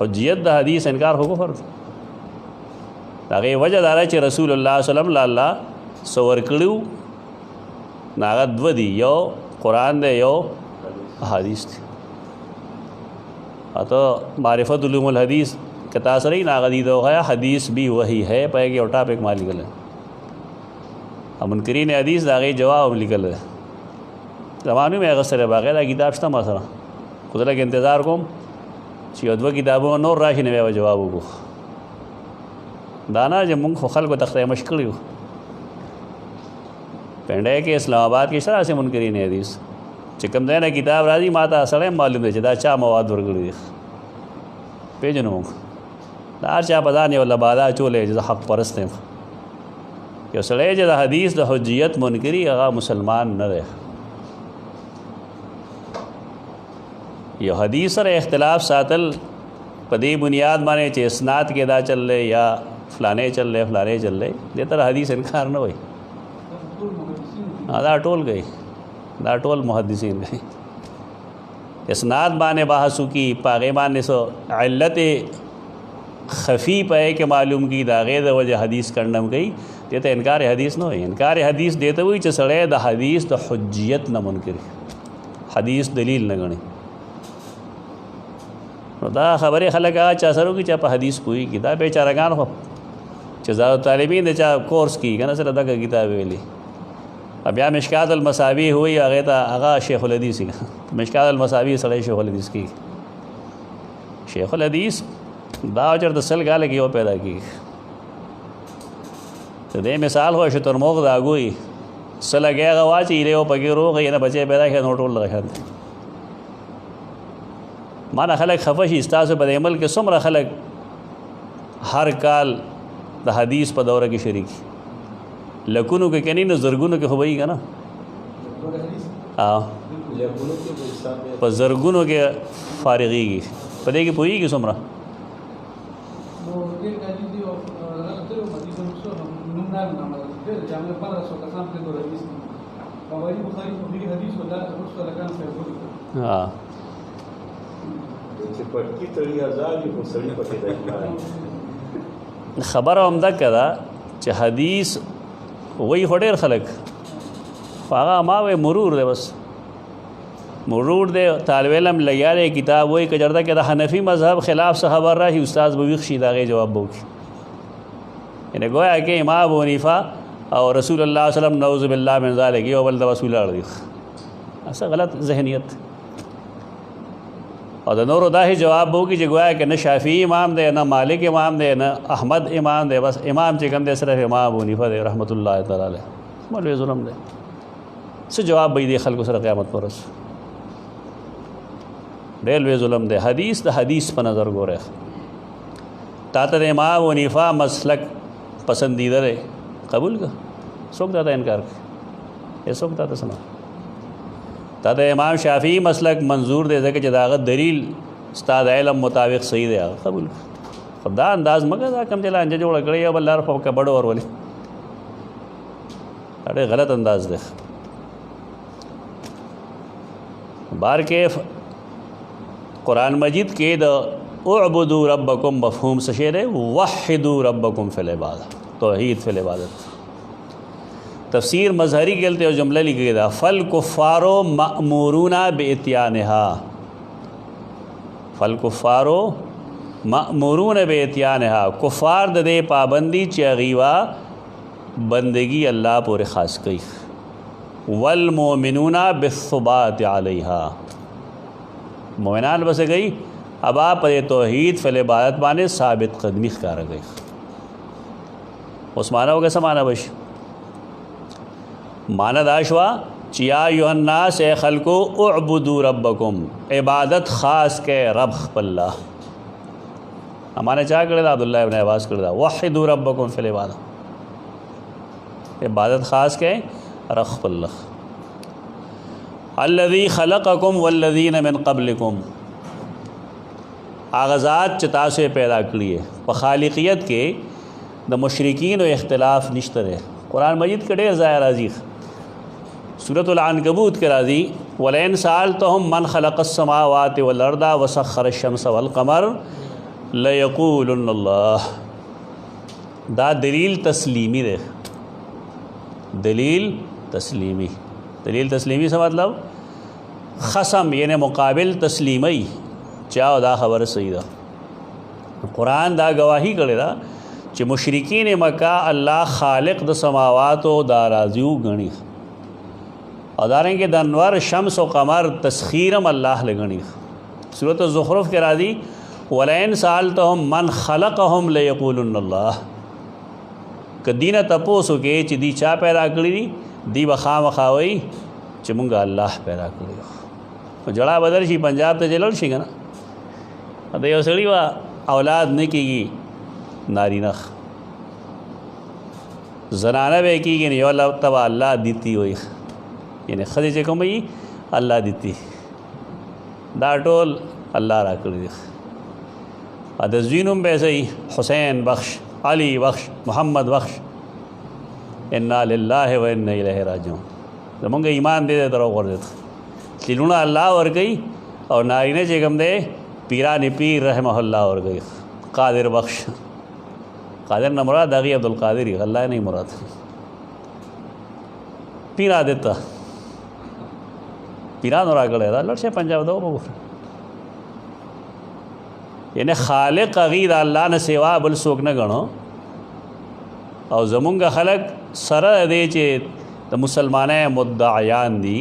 حجیت د حدیث انکار خو کفر دی د هغې وجه دا ده چې رسول الله صلی الله علیه وسلم الله څه ورکړي نو هغه دوه دي یو قرآن دی یو حدیث دی تو معرفت علوم الحدیث که تا سره نه هغه دي د وښیه حدیث بھی وحی ہے په هغې یو ټاپک ما لیکلی منکرین حدیث د هغې جواب هم لیکلی دی زما نوم یې اخیستی دی باقاعده کتاب شته ما سره خو زه لږ انتظار کوم چې یو دوه کتابونه نور راشي نو بیا به جواب وکړو دا نه چې مونږ خو خلکو تخته مشق کړي وو پنډۍ کې اسلام آباد کې شته داسې منکرین حدیث چې کوم ځای نه کتاب راځي ما ته سړی معلوم دی چې دا چا مواد ورکړي دي پېژنو مونږ د هر چا په ځان یو لبادا چولی چې زه حق پرست یم یو سړی چې د حدیث د حجیت منکري هغه مسلمان نه دی یو حدیث سره اختلاف ساتل په دې بنیاد باندې چې اسناد کې دا چل دی یا فلانې چل دی فلانې چل دی دې تر حدیث انکار نه وایي دا ټول گئی دا ټول محدثین گئی اسناد باندې بحث کی پاغه باندې سو علت خفی پہ کہ معلوم کی دا غیر وجہ حدیث کرنم گئی دې ته انکار حدیث نه وایي انکار حدیث دیته وي چې سړی د حدیث د حجیت نه منکر حدیث دلیل نه غني نو دا خبرې خلک هغه چا سره کوي چې په حدیث کوي کتاب بیچارهګان خو چې زاو طالبین د چا کورس کی کنه سره دغه کتاب ویلي بیا مشکات المصابیح ہوئی هغه ته هغه شیخ الحدیث مشکات المصابیح سره شیخ الحدیث کی شیخ الحدیث دا چرته سل کاله کې یو پیدا کی ته دې مثال هو شتر موغ دا غوي سل هغه واچي له پګي روغ یې نه بچي پیدا کړي نو ټول راځي مانا خلق خفشي استاسو په عمل کې څومره خلق هر کال د حدیث په دوره کې شریک لکونو کې کني نه زرګونو کې خو وایي کنه په زرګونو کې فارغيږي په دې کې پوهیږي څومره ها خبره هم ده که ده چې حدیث وی خو ډېر خلک هغه ما وی مرور دی بس مرور دی طالب علم لګیا دی کتاب وایي که چېرته کې د حنفي مذهب خلاف څه خبر راشي استاد به ویښ شي د هغې جواب به وکړي یعنې ګویا کې امام ابو حنیفه او رسول الله صلی الله علیه وسلم نعوذ بالله من ذلک یو بل د رسول الله دی اصل غلط ذهنیت او د نورو دا جواب به وکړي چې گویا کې نه شافعي امام دی نه مالک امام دی نه احمد امام دی بس امام چې کوم دی صرف امام ابو حنیفه دی رحمت الله تعالی علیه لوی ظلم دی څه جواب به دی خلکو سره قیامت پر ورځ ډېر لوی ظلم دی حدیث د حدیث په نظر ګوره تا ته د امام ابو حنیفه مسلک پسندیده دی قبول کا څوک دا انکار کوي څوک دا سنا تا د امام شافعي مسلک منظور دی ځکه چې دا هغه دلیل ستا د علم مطابق صحیح دی قبول خدا انداز مګه دا کم چلا انجه جوړ کړی او بل لار په کبړ ورولې دا غلط انداز دی بار کې قرآن مجید کې د اعبدوا ربکم مفهوم څه شی دی وحدوا ربکم فی العبادة توحید فی العبادت تفسیر مظہری کہلتے ہو جملہ لکھے دا فالکفار مأمورون بإتیانها فالکفار مأمورون بإتیانها کفار دے پابندی چیغیوا بندگی اللہ پورے خاص کئی والمؤمنون بالثبات علیہا مومنان بس گئی اب آپ توحید فی العبادت بانے ثابت قدمی کر گئی اس معنی ہو گیا سمانا بش مانا داشوا چیا ایوہ الناس اے خلقو اعبدو ربکم عبادت خاص کے رب اللہ हमारे चाह कड़े था अब्दुल्लाह इब्न अब्बास कड़े था वहिदू रब्बकुम फिल इबादत, इबादत ख़ास के रख़्बुल्लाह अल्लज़ी ख़लक़कुम वल्लज़ीन मिन क़ब्लिकुम, आग़ाज़ात चतासे पैदा करिए प ख़ालिक़ियत के द मुशरिकीन व इख्तिलाफ़ निश्तर है। कुरान मजीद के ढेर ज़ाहिर राज़ी सूरतुल अनकबूत के राज़ी वलैन साअल्तहुम मन ख़लक़स समावाति वल अर्दा व सख़्ख़रश शम्स वल क़मर लयक़ूलुन्नल्लाह, दा दलील तस्लीमी दे, दलील तस्लीमी से मतलब ख़सम यानी मुकाबिल तस्लीमई चाओ दा खबर सही दा। कुरान दा गवाही करे दा कि मुशरिकीन मक्का अल्लाह खालिक द समावात व दाराज़ियू गणी और दारेंगे दनवर शम्स व कमर तस्खीरम अल्लाह ले गणी। सूरत ज़ुख़रुफ़ के राज़ी वलैन साअल्तहुम मन ख़लक़हुम लयक़ूलुन्नल्लाह, कदी न तपोसो के ची दी चा पैदा करी दी बखा मखावई चमुंगा अल्लाह पैदा करियो। जड़ा बदल शी पंजाब तो जलल शी ना अत यो सड़ी वा औलाद न की नारीना जनाना बे की यो तबा अल्लाह दीती हुई यानी खदी चे कम भाई अल्लाह दीती दा टोल अल्लाह रा कर दी अदजीनुम वैसे ही हुसैन बख्श अली बख्श मोहम्मद बख्श इन्ना लिल्लाहि व इन्ना इलैहि राजिऊन जमंगे ईमान दे दे तरह कर देता तिलुना अल्लाह और गई और नारीने चेकम दे पीरानी पीर रहमहुल्लाह और गई कादिर बख्श कादिर न मुराद दागी अब्दुल कादिर ही अल्लाह नहीं मुराद पीरा देता पीरा नौरा गड़े लड़से पंजाब दो बगुर यानी खालिक अगीद अल्लाह ने सेवा बल सोक न गणो और जमुंगा खलक सर दे चे तो मुसलमान मुद्दायान दी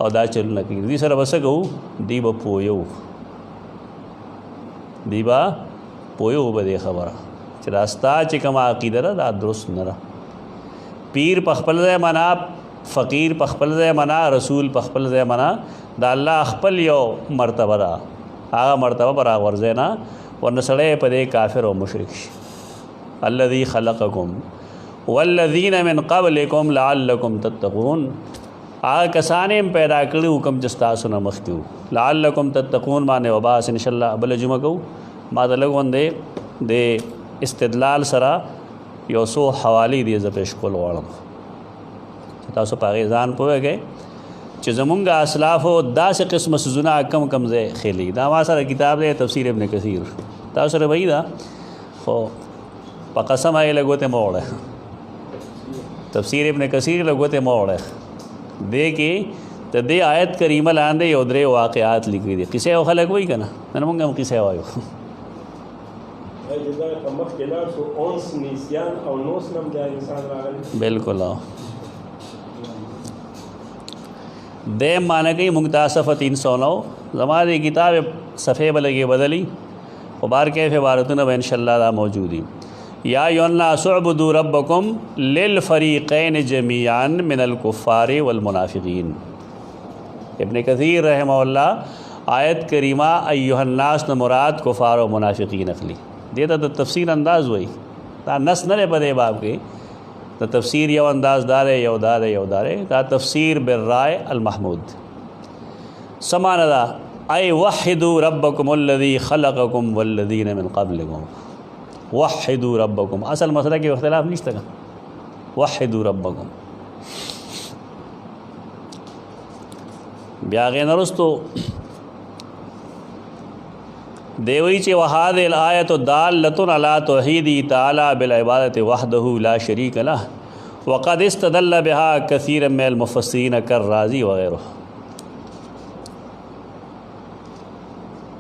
और दा चल न की दी सर बस कहू दी ब पोयो दी बा पोयो बदे खबर रास्ता चिकमा अकीदर दा दुरुस्त नरा पीर पखपल मना फ़कीर पखपल मना रसूल पखपल मना दा अल्लाह अखपल यो मरतबा रा आगा मरतबा पर आग वर्जना वरन सड़े पदे काफिर व मुशरिक अल्लज़ी ख़लक़कुम वल्लज़ीन मिन क़ब्लिकुम लअल्लकुम तत्तक़ून, आगा कसाने में पैदा करी हुकम जस्ता सुना मख्तू लअल्लकुम तत्तक़ून माने वबास इंशाअल्लाह बल जुमा कहू माद लगवन दे इस्तिदलाल सरा यो सो हवाली दिए ज पेश कोल वालम तासो पागे जान पोए गए कि जमुंगा असलाफ़ो दा से किस्म सुजुना कम कम जे खेली दा मा सारा किताब है तफसीर इब्न कसीर तासर भाई दा खो पकसम आए लगोते मोड़ है तफसीर इब्न कसीर लगोते मोड़ है दे के तो दे आयत करीमा लांदे उधरे वाक़यात लिखी दे किसे खलक वही का ना नमुंगा हम किसे आयो बिल्कुल दे माना गई मुंगतासफ़ 309 ज़माने किताब सफ़े बलगे बदली उबार कैफ़ वारतन व इंशाअल्लाह मौजूदी या युन्नास उअ्बुदू रब्बकुम लिल फ़रीक़ैन जमीअन मिनल कुफ़्फ़ारि वल मुनाफ़िक़ीन। इब्न कसीर रहमहुल्लाह आयत करीमा अय्युहन्नास न मुराद कुफ़ार व मुनाफ़िक़ीन अखली देता तो तफसीर अंदाज़ वही ता नस न पदे बाब के तो तफसीर यो अंदाज़ दारे यो दारे ता तफसीर बिर्राय अल महमूद समानदा अय वहिदू रब्बकुमुल्लज़ी ख़लक़कुम वल्लज़ीन मिन क़ब्लिकुम वहिदू रब्बकुम असल मसला के इख्तिलाफ नहीं था वहिदू रब्बकुम ब्यागे नरुस्तो देवई चे वहादिल आयत दाल्लतुन अला तौहीदी ताला बिल इबादति वहदहु ला शरीक लह वक़द इस्तदल्ल बिहा कसीरम मिनल मुफ़स्सिरीन कर राज़ी वग़ैरह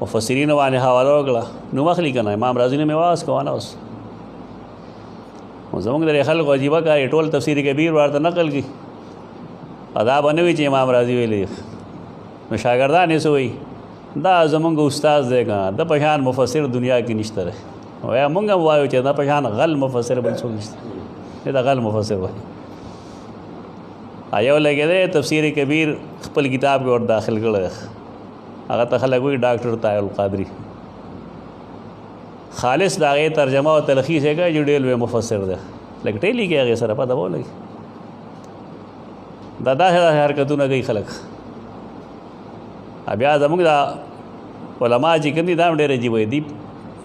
मुफ़स्सिरीन वाने हवाला वगला नुमखली करना इमाम राज़ी ने मेवास को आना उस जमुंग दर खल को अजीबा का टोल तफसीर कबीर वार्ता नकल की अदा बने हुई इमाम राज़ी वाले में शागिर्दान ऐसे हुई दा जमुंग उस्ताद देगा द पशान मुफसर दुनिया की निश्तर है वह मुंगा वायो चे दा पशान गल मुफसर बन सो निश्तर दा गल मुफसर भाई आयो लगे दे तफसीर कबीर खपल किताब के और दाखिल कर अगर तखल कोई डॉक्टर तायुल क़ादरी خالص د هغې ترجمه او تلخیص یې کوي چې ډېر لوی مفسر دی لکه ټیلي کې هغې سره پته به ولګي دا داسې حرکتونه کوي خلک بیا زموږ دا علما چې کوم دي دا هم ډېر عجیبه دي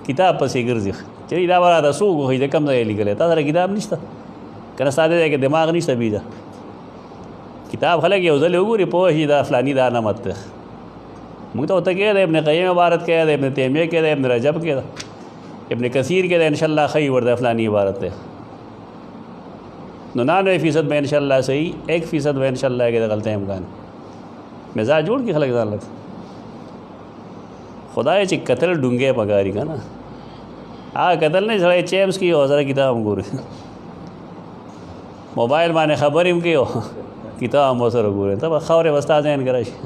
کتاب پسې ګرځي چې دا به راته څوک وښایي د کوم ځای یې لیکلی تا سره کتاب نشته که نه ستا دې ځای کې دماغ نشته بیده کتاب خلک یو ځل وګوري پوه شي دا فلاني دا نمت دی موږ ته ورته کې د ابن قیم عبارت کې د ابن تیمیه کې د ابن رجب کې ده ابن کثیر کې د انشاءالله ښه ورته فلاني عبارت دی نو 99% به انشاءالله صحیح 1% به انشاءالله کې د غلطۍ امکان مزاج جوړ کړي خلک ځان لږ خدای چې قتل ډونګې پکاري که نه هغه قتل نه سړی چیمس کي او سره کتاب هم ګوري موبایل باندې خبرې هم کوي او کتاب هم ورسره ګوري ته به خاورې به ستا ذهن کې راشي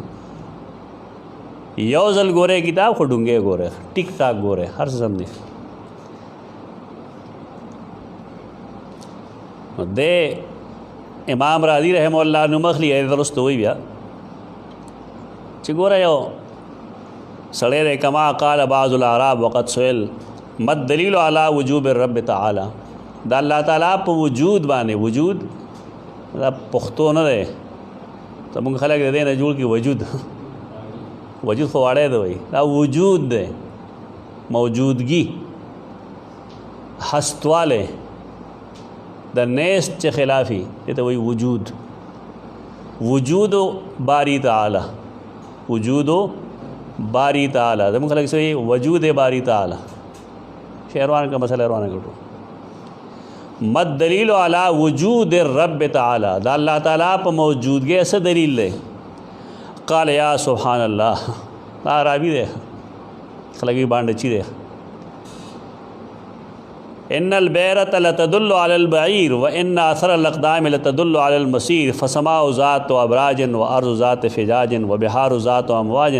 یو ځل ګورې کتاب خو ډونګې ګورې ټیک ټاک ګورې هر څه سم دی د امام راضي رحم الله نو مخلي درست وی بیا چې ګوره یو سړی دی کما قال بعض الاعراب وقد سئل ما الدلیل علی وجوب الرب تعالی دا الله تعالی په وجود باندې وجود دا پښتو نه دی زموږ خلک د دې نه جوړ کړي وجود وجود خو واړی دی وایي دا وجود دی موجودګي هستوالی د نیست چې خلافي دې ته وایي وجود وجود باری تعالی وجود باری تعالی زموږ خلک څه وایي وجود باری تعالی شهروان کا مسئلہ روانه کړو مد دلیل علی وجود الرب تعالی دا الله تعالی په موجودګۍ څه دلیل دی قال یا سبحان الله دا عربي دی خلک یې باندې چی دی ان البیرة لتدل على البعير وان اثر الاقدام لتدل على المسير فسماء ذات وابراج وارض ذات فجاج وبحار ذات امواج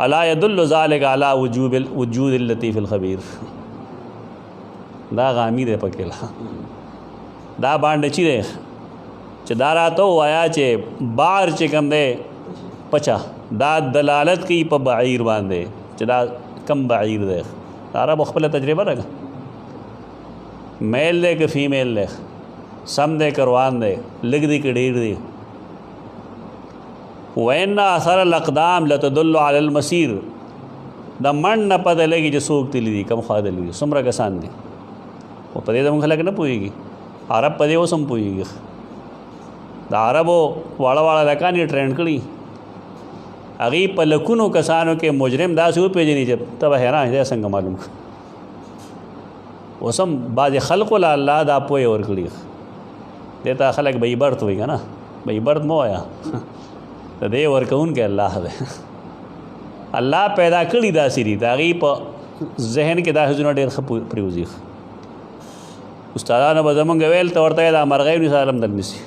الا يدل ذلك على وجود اللطيف الخبير دا غامی دی پکې دا باندې چی دی چې دا راته وایا چې بار چې کوم دی پچا دا دلالت کوي په بعیر باندې چې دا کم بعیر دی دا عرب خپل تجربه راغله میل دی که فیمیل دی سم دی که روان دی لږ دی که ډېر دی وَإِنَّ أَثَرَ الْأَقْدَامِ لَتَدُلُّ عَلَى الْمَسِيرِ دا منډ نه پته لګي چې څوک تللی دي کم خوا تللی دي څومره کسان دي خو په دې زموږ خلک نه پوهېږي عرب په دې اوس هم پوهېږي د عربو واړه واړه لکان یې ټرینډ کړي هغې په لکونو کسانو کې مجرم داسې وپېژني چې ته به حیران دی څنګه معلوم کړه اوس هم بعضې خلقو له الله دا پوهې ورکړي دې ته خلک به یې برت وایي که نه به یې برت مه وایه د دې ورکوونکی الله دی الله پیدا کړي داسې دي د هغې په ذهن کې دا ښځونه ډېر ښه پرېوځي استادانو به زمونږ ویل ته ورته دا مرغۍ ونیسه علم در نیسي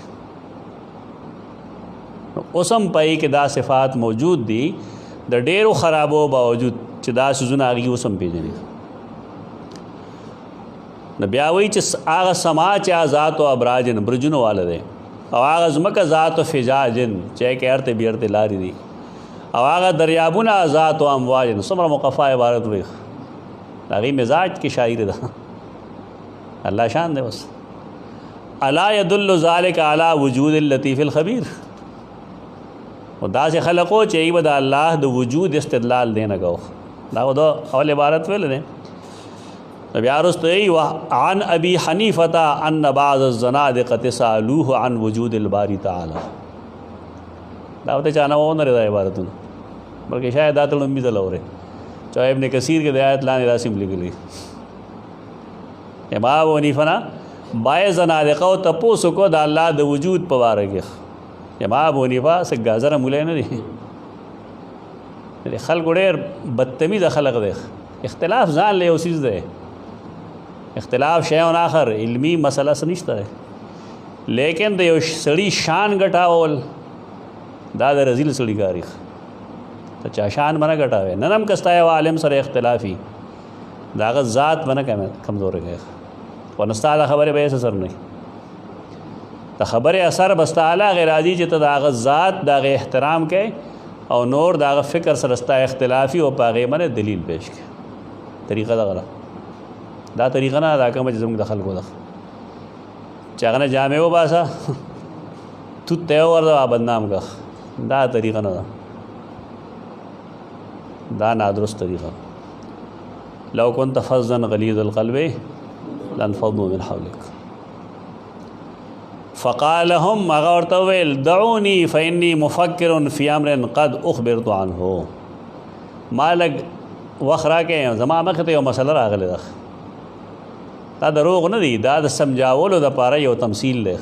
اوس هم په کې دا صفات موجود دي د ډېرو خرابو باوجود چې دا څیزونه هغې اوس هم پېژني نو بیا وایي چې هغه سما چې ذات و ابراجن برجونو والا دی او هغه ځمکه ذات و فجاجن چې کې ارته بیرته لارې دي او هغه دریابونه ذات و امواجن څومره مقفا عبارت وي د هغې مزاج کې شاعر ده الله شان دی بس الا يدل ذلك على وجود اللطيف الخبير او داسې خلقو چې ای به د الله د وجود استدلال دی نه کو دا د اول عبارت ویل دی بیا وروسته ای عن ابي حنيفه ان بعض الزنادقه سالوه عن وجود الباري تعالی دا ته چانه ونه لري دا عبارتونه بلکې شاید دا ته لمبي ځل اوري چا ابن کثیر کې د آیت لاندې راسم لیکلي امام حنیفه نه بای زنادقه او تپوسو کو د الله د وجود په باره کې امام حنیفه څه ګازره مولی نه دي خلکو ډېر بدتمیز خلق دی اختلاف ځان له یو څیز دی اختلاف شیون آخر علمی مسله څه نشته دی لیکن د یو سړي شان ګټاول دا د رزیل سړي کاري ته چا شان به نه ګټاوې نن هم که ستا یو عالم سره اختلافي د هغه ذات به نه کمزوری کوي خو نو ستا د خبرې به هېڅ اثر نه وي د خبرې اثر به ستا هغې راځي چې ته د هغه ذات د هغې احترام کوې او نور د هغه فکر سره ستا اختلافي او په هغې باندې دلیل پیش کړې طریقه دغه ده دا طریقه نه دا کومه چې زموږ د خلکو ده چې هغه نه جامې وباسه توت ته ورته بدنام کا دا طریقه نه ده دا نادرست طریقه لو كنت فظا غليظ القلب لانفضوا من حولك فقال لهم ورته ویل دعوني فاني مفكر في امر قد اخبرت عنه ما لګ وخت راکې زما مخ ته یو مسله راغله ده دا دروغ نه دی دا د سمجاولو د پاره یو تمثيل دی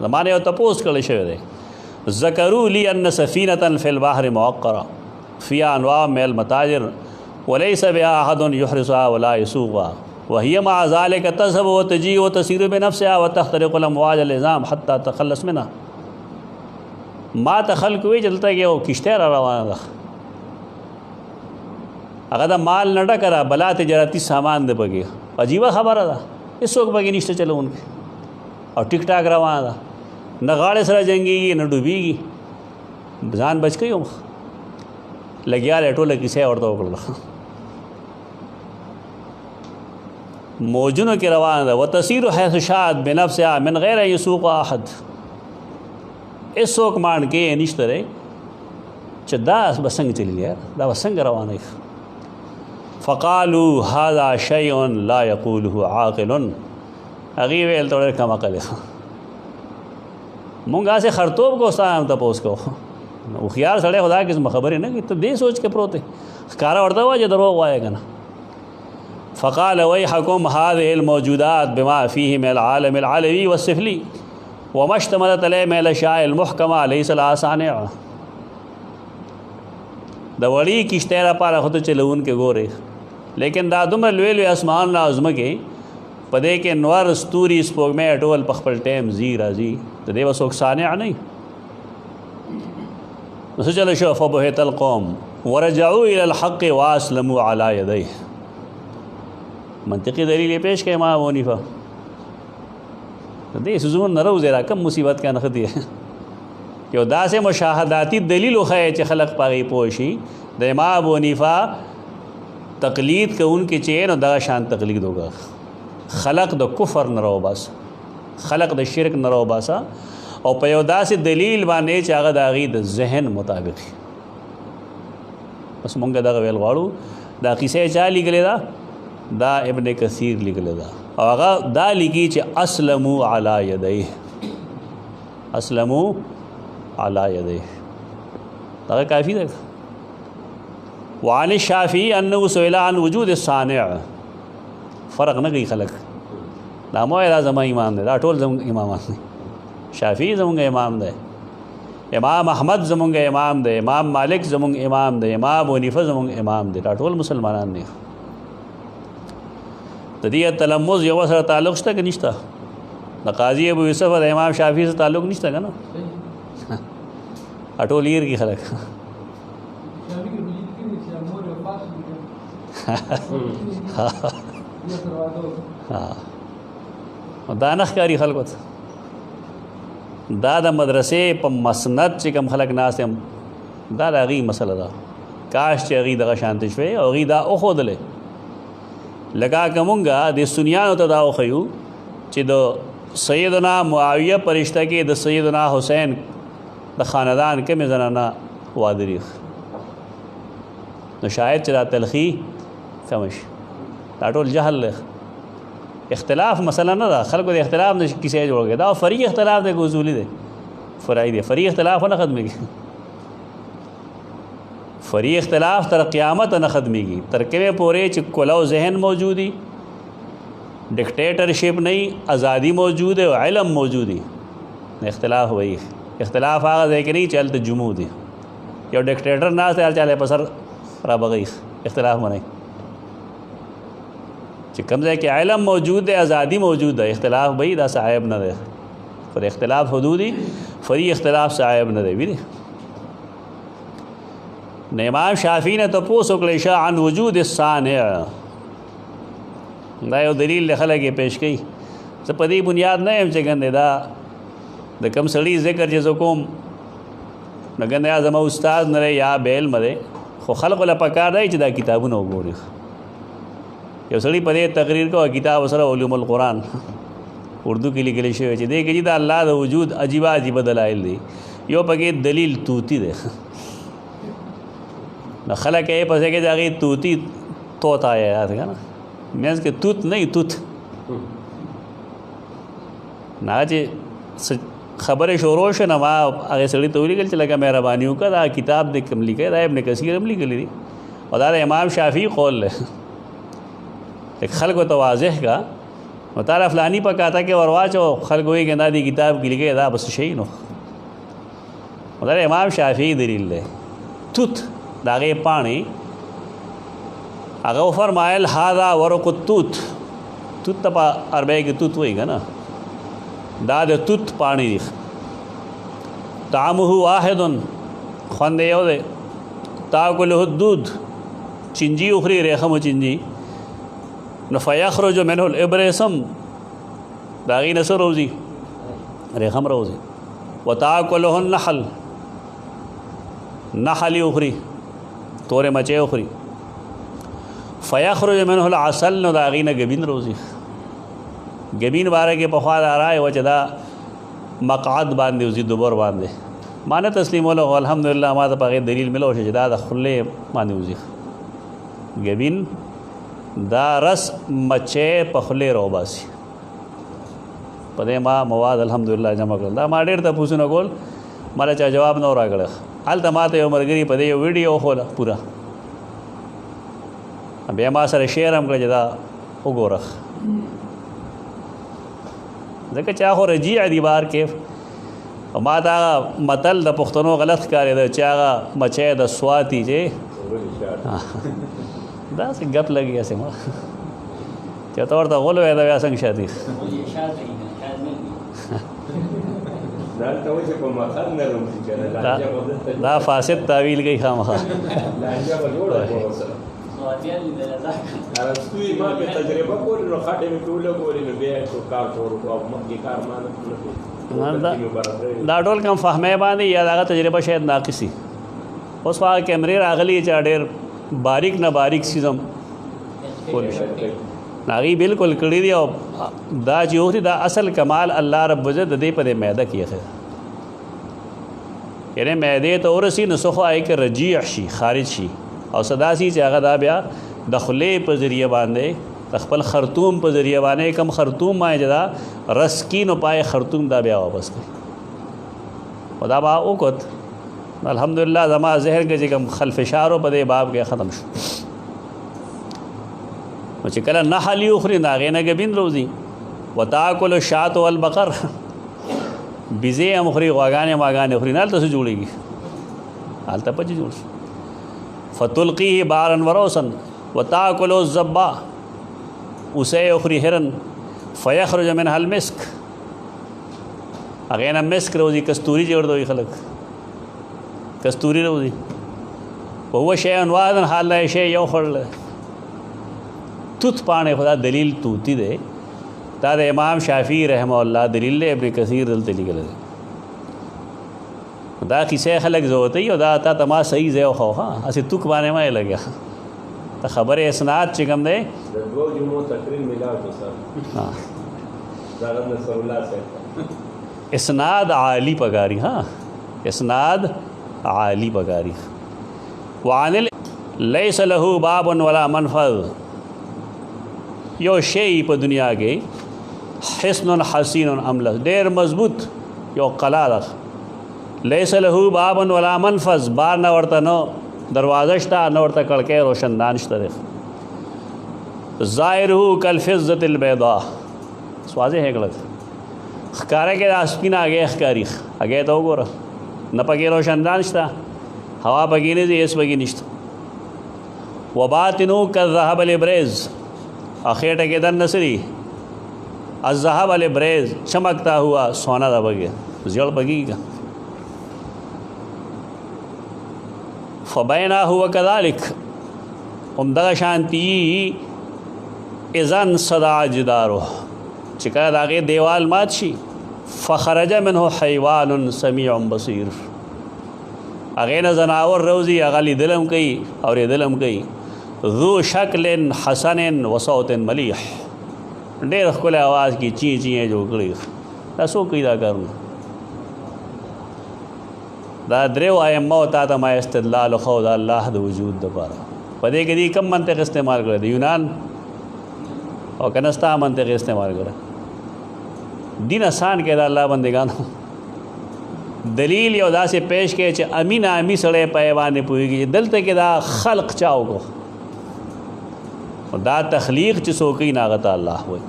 زمانه یو تپوس کړی شوی دی ذکروا لي ان سفينه في البحر موقره فيها انواع من المتاجر وليس بها احد يحرسها ولا يسوقها وهي مع ذلك تذهب وتجيء وتسير بنفسها وتخترق الامواج العظام حتى تخلص منها ما تخلق وی چلتا کې او کشته را روانه ده هغه د مال نه ډکره بلا تجارتي سامان دی پکې عجیب خبره ده هیڅوک پکې نشته چلوونکی او ټیک ټاک روانه ده نه غاړې سره جنګېږي نه ډوبېږي ځان بچ کوي لګیا دی ټوله کیسه ورته وکړله موجونو کې روانه ده وتسیر حیث شاءت بنفسها من غیر ان یسوق احد هیڅوک مان کې نشته دی چې دا به څنګه چلېږي دا به څنګه روانه وي فقالوا هذا شيء لا يقوله عاقل هغې ویل ته ډېر کم عقل دی مونږ هسې خرطوب کو ستا هم تپوس کو هوښیار سړی خو دا قسمه خبرې نه کوي ته دې سوچ کې پروت دی ښکاره ورته وایه چې دروغ وایه که نه فقال ويحكم هذه الموجودات بما فيه من العالم العلوي والسفلي وما اشتملت عليه من الاشياء المحكمه ليس لها صانع د وړي کشته لپاره خو ته چلون کې ګورې لیکن دا دومره لوی لوی اسمان لازمه کې په دې کې نور ستوري سپوږمۍ ټول په خپل ټایم ځي راځي د دې وسوک صانع نه نو څه چله شو فبهت القوم ورجعوا الى الحق واسلموا على يديه منطقي دلیل پیش کړي امام ابو حنیفه دې سوزون نه روزه را کم مصیبت کا نه خدي یو داسې مشاهداتي دلیل خو چې خلق پاغي پوشي د امام ابو حنیفه تقلید کوونکې چې نو دا شان تقلید وکړه خلق د کفر نه راو بس خلق د شرک نه راو باسه او په یو داسې دلیل باندې چې هغه د هغې د ذهن مطابق بس مونږ دغه ویل غواړو دا قصه چا لیکلې ده دا ابن کثیر لیکلی دا او هغه دا لیکي چې اسلموا علی یدیه اسلموا علی یدیه دا کافی ده وعن الشافعی انه سئل عن وجود الصانع فرق نه کوي خلک دا مو دا زما امام دی دا ټول زموږ امامان دي شافعی زموږ امام دی امام احمد زموږ امام دی امام مالک زموږ امام دی امام ابو حنیفه زموږ امام دی دا ټول مسلمانان دي د دې تلمذ یو سره تعلق شته که نشته د قاضي ابو یوسف د امام شافعي سره تعلق نشته که نه اټول یې کی خلک دا نه ښکاري خلکو ته دا د مدرسې په مسند چې کوم خلک ناست هم دا د هغې مسله ده کاش چې هغې دغه شانته شوی او هغې دا وښودلی لکه که مونږه د سنیانو ته دا وښیو چې د سیدنا معاویه په رشته کې د سیدنا حسین د خاندان کومې زنانه واده دي نو شاید چې دا تلخي کمه شي دا ټول جهل دی اختلاف مسله نه ده خلکو د اختلاف نه کیسې جوړ کړي دا فرعي اختلاف دی که اصولي دی فرعي دی فرعي اختلاف نه ختمېږي فرعي اختلاف تر قیامت نه ختمېږي تر کومې پورې چې کلو ذهن موجودي ډکټیټرشپ نه ازادي موجود او علم موجودي اختلاف وایي اختلاف هغه ځای کې نه چې هلته جمود دي یو ډکټیټر ناست دی هلته په سر را بغي اختلاف منئ چې کوم ځای کې علم موجود دی ازادي موجود ده اختلاف به دا صاحب نه دی خو اختلاف حدودي فرعي اختلاف صاحب نه دی ویلي نو امام شافعي نه تپوس وکړی شه عن وجود الصانع دا یو دلیل له خلک یې پیش کوي زه په دې بنیاد نه یم چې ګندې دا د کوم سړي ذکر چې زه کوم نو ګندې یا زما استاد نه دی یا بې علمه دی خو خلکو له پکار دی چې دا کتابونه وګوري یو سړي په دې تقریر کو کتاب سره علوم القرآن اردو کې لیکل شوی چې دې کې چې د الله د وجود عجیبه دلایل دي. یو پکې دلیل توتی دی. نو خلک یې پسې کې د هغې توتی طوطا یاد که نه مینس کې توت نه توت نه چې خبرې شروع شوه نو ما هغې سړي ته ولیکل چې لکه مهرباني وکړه دا کتاب دې کوم لیکلی دا ابن کثیر هم لیکلی دي او دا د امام شافعي قول دی. لکه خلکو ته واضح کا نو تعالی فلانی په کاته کې ورواچو خلکو وایي که دا دې کتاب کې لیکلی دا بس شي نو دا د امام شافعي دلیل دی. توت د هغې پاڼې هغه فرمایل هذا ورق التوت. توت ته په عربی کې توت وایي که نه دا د توت پاڼې دي. طعمه واحد خوند یو دی. تاکله الدود چینجي اخري ریخم چینجي نو فیخرج منه الابرسم د هغې نه څه روزي ریخم روزي. وتاکله النحل نحل اخري تورې مچۍ اخري. فیخرج منه العسل نو د هغې نه ګبین روزي. ګبین باره کې پخوا دا رایه وه چې دا مقعد باندې وځي دوبر باندې ما نه تسلیموله خو الحمدلله ما ته په هغې دلیل ملو شو چې دا د خولې باندې وځي. ګبین دا رس مچۍ په خولې راوباسي. په دې ما مواد الحمدلله جمع کړل. دا ما ډېر تپوسونه کول ماله چا جواب نه راکړی. هلته ما ته یو ملګري په دې یو ویډیو وښوله پوره بیا ما سره شیر هم کړه چې دا وګوره ځکه چې هغه رجیع دي بار کې او ما دا متل د پښتنو غلط ښکارېده چې هغه مچۍ د سواتي چې داسې ګپ لګي هسې ما چې ته ورته غول وایې دا بیا څنګه شاتي دا فاسد تعویل کوي خامخا. دا ټول کم فهمه باندې یا دغه تجربه شاید ناقصي. اوس هغه کیمرې راغلي چې ډېر باریک نه باریک سیزم کولی شي هغې بلکل کړي دي او دا چې وخت دا اصل کمال الله رب عزت د دې په دې معده کې ایښی یعنې معدې ته ورسي نو څه خو هغې کې رجیع شي خارج شي او څه داسې چې هغه دا بیا د خولې په ذریعه باندې د خپل خرطوم په ذریعه باندې کم خرطوم باندې چې دا رس کی نو پای خرطوم دا بیا واپس کړي او دا به وکړ الحمدلله زما ذهن کې چې کوم خلفشارو په دې باب کې ختم شو. نو چې کله نحل یخري نو هغې نه ګبین روزي. وتاکل الشاة والبقر بیزې هم خوري غواګانې ماګانې خوري نه هلته څه جوړېږي هلته پچې جوړ شي. فتلقیه بارا وروسا وتاکل الزبا اوسۍ اخري هرن فیخرج منها المسک هغې نه مسک روزي کستوري چې ورته وایي خلک کستوري روزي. وهو شیء واحد حال لا شی یو خوړلی توت پاڼې خو دا دلیل توتی دی. دا د امام شافعي رحمه الله دلیل دی. ابن کثیر دلته لیکلی دی. دا کیسې خلک زوتی او دا تا ته ما صحیح ځای وښو ښه هسې توک باندې ما یې لګیا ته خبرې اسناد چې کوم دی د دوو جمعو تقریر میلاو شو سر دغه نصر الله صاحب اسناد عالی پکاري ها اسناد عالی پکاري. وعن لیس له باب ولا منفذ یو شی په دنیا کې حسن حسین املس ډېر مضبوط یو قلا ده لیس له باب ولا منفذ بار نه ورته نو دروازه شته نه ورته کړکۍ روشندان شته دی. ظاهره کالفضة البیضاء واضح ہے غلط ښکاره کې دا سپینه هګۍ ښکاري هګۍ ته وګوره نه پکې روشندان شته هوا پکې نه ځي هېڅ پکې نشته. وباطنه کالذهب الابریز خېټه کې دننه څه دي الذهب الابریز چمکتا ہوا سونا دا پکې زیړ پکېږي فبینا هو کذلک همدغه شانتي اذن صدا جدارو چې کله د هغې دیوال مات شي فخرج منه حیوان سمیع بصیر هغې نه ځناور روزي هغه لیدل هم کوي اورېدل هم کوي. ذو شکل حسن و صوت ملیح ډېر ښکلی آواز کې چی یې جوړ کړي دا څوک کوي دا کارونه دا دریو ائمو تا ته ما استدلال خو د الله د وجود دپاره په دې کې دي کم منطق استعمال کړی د یونان او که نه ستا منطق استعمال کړی دین آسان کې د الله بندګانو دلیل یو داسې پیش کې چې امین امی سړی په باندې پوهېږي دلته کې دا خلق چا وکړو دا تخلیق چې څوک یې هغه ته الله وایي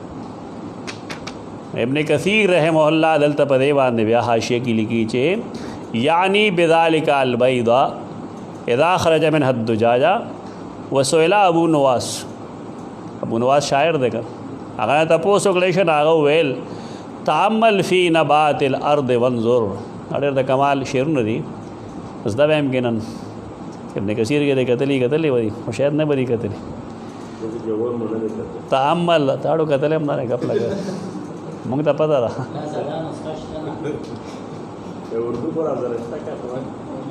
ابن کثیر رحمه الله دلته په دې باندې بیا حاشیه کې لیکي چې یعنی بذلک البیض اذا خرج منها الدجاجه وسئل ابو نواس شاعر دی که هغه تپوس وکړی شو هغه ویل تعمل فی نبات الارض وانظر ډېر د کمال شعرونه دي زده به هم کېنن ابن کثیر کې د کتلې وي خو شاید نه به دي کتلې تعمل تاړو کتلې هم نه ګپ لګا موږ ته پته ده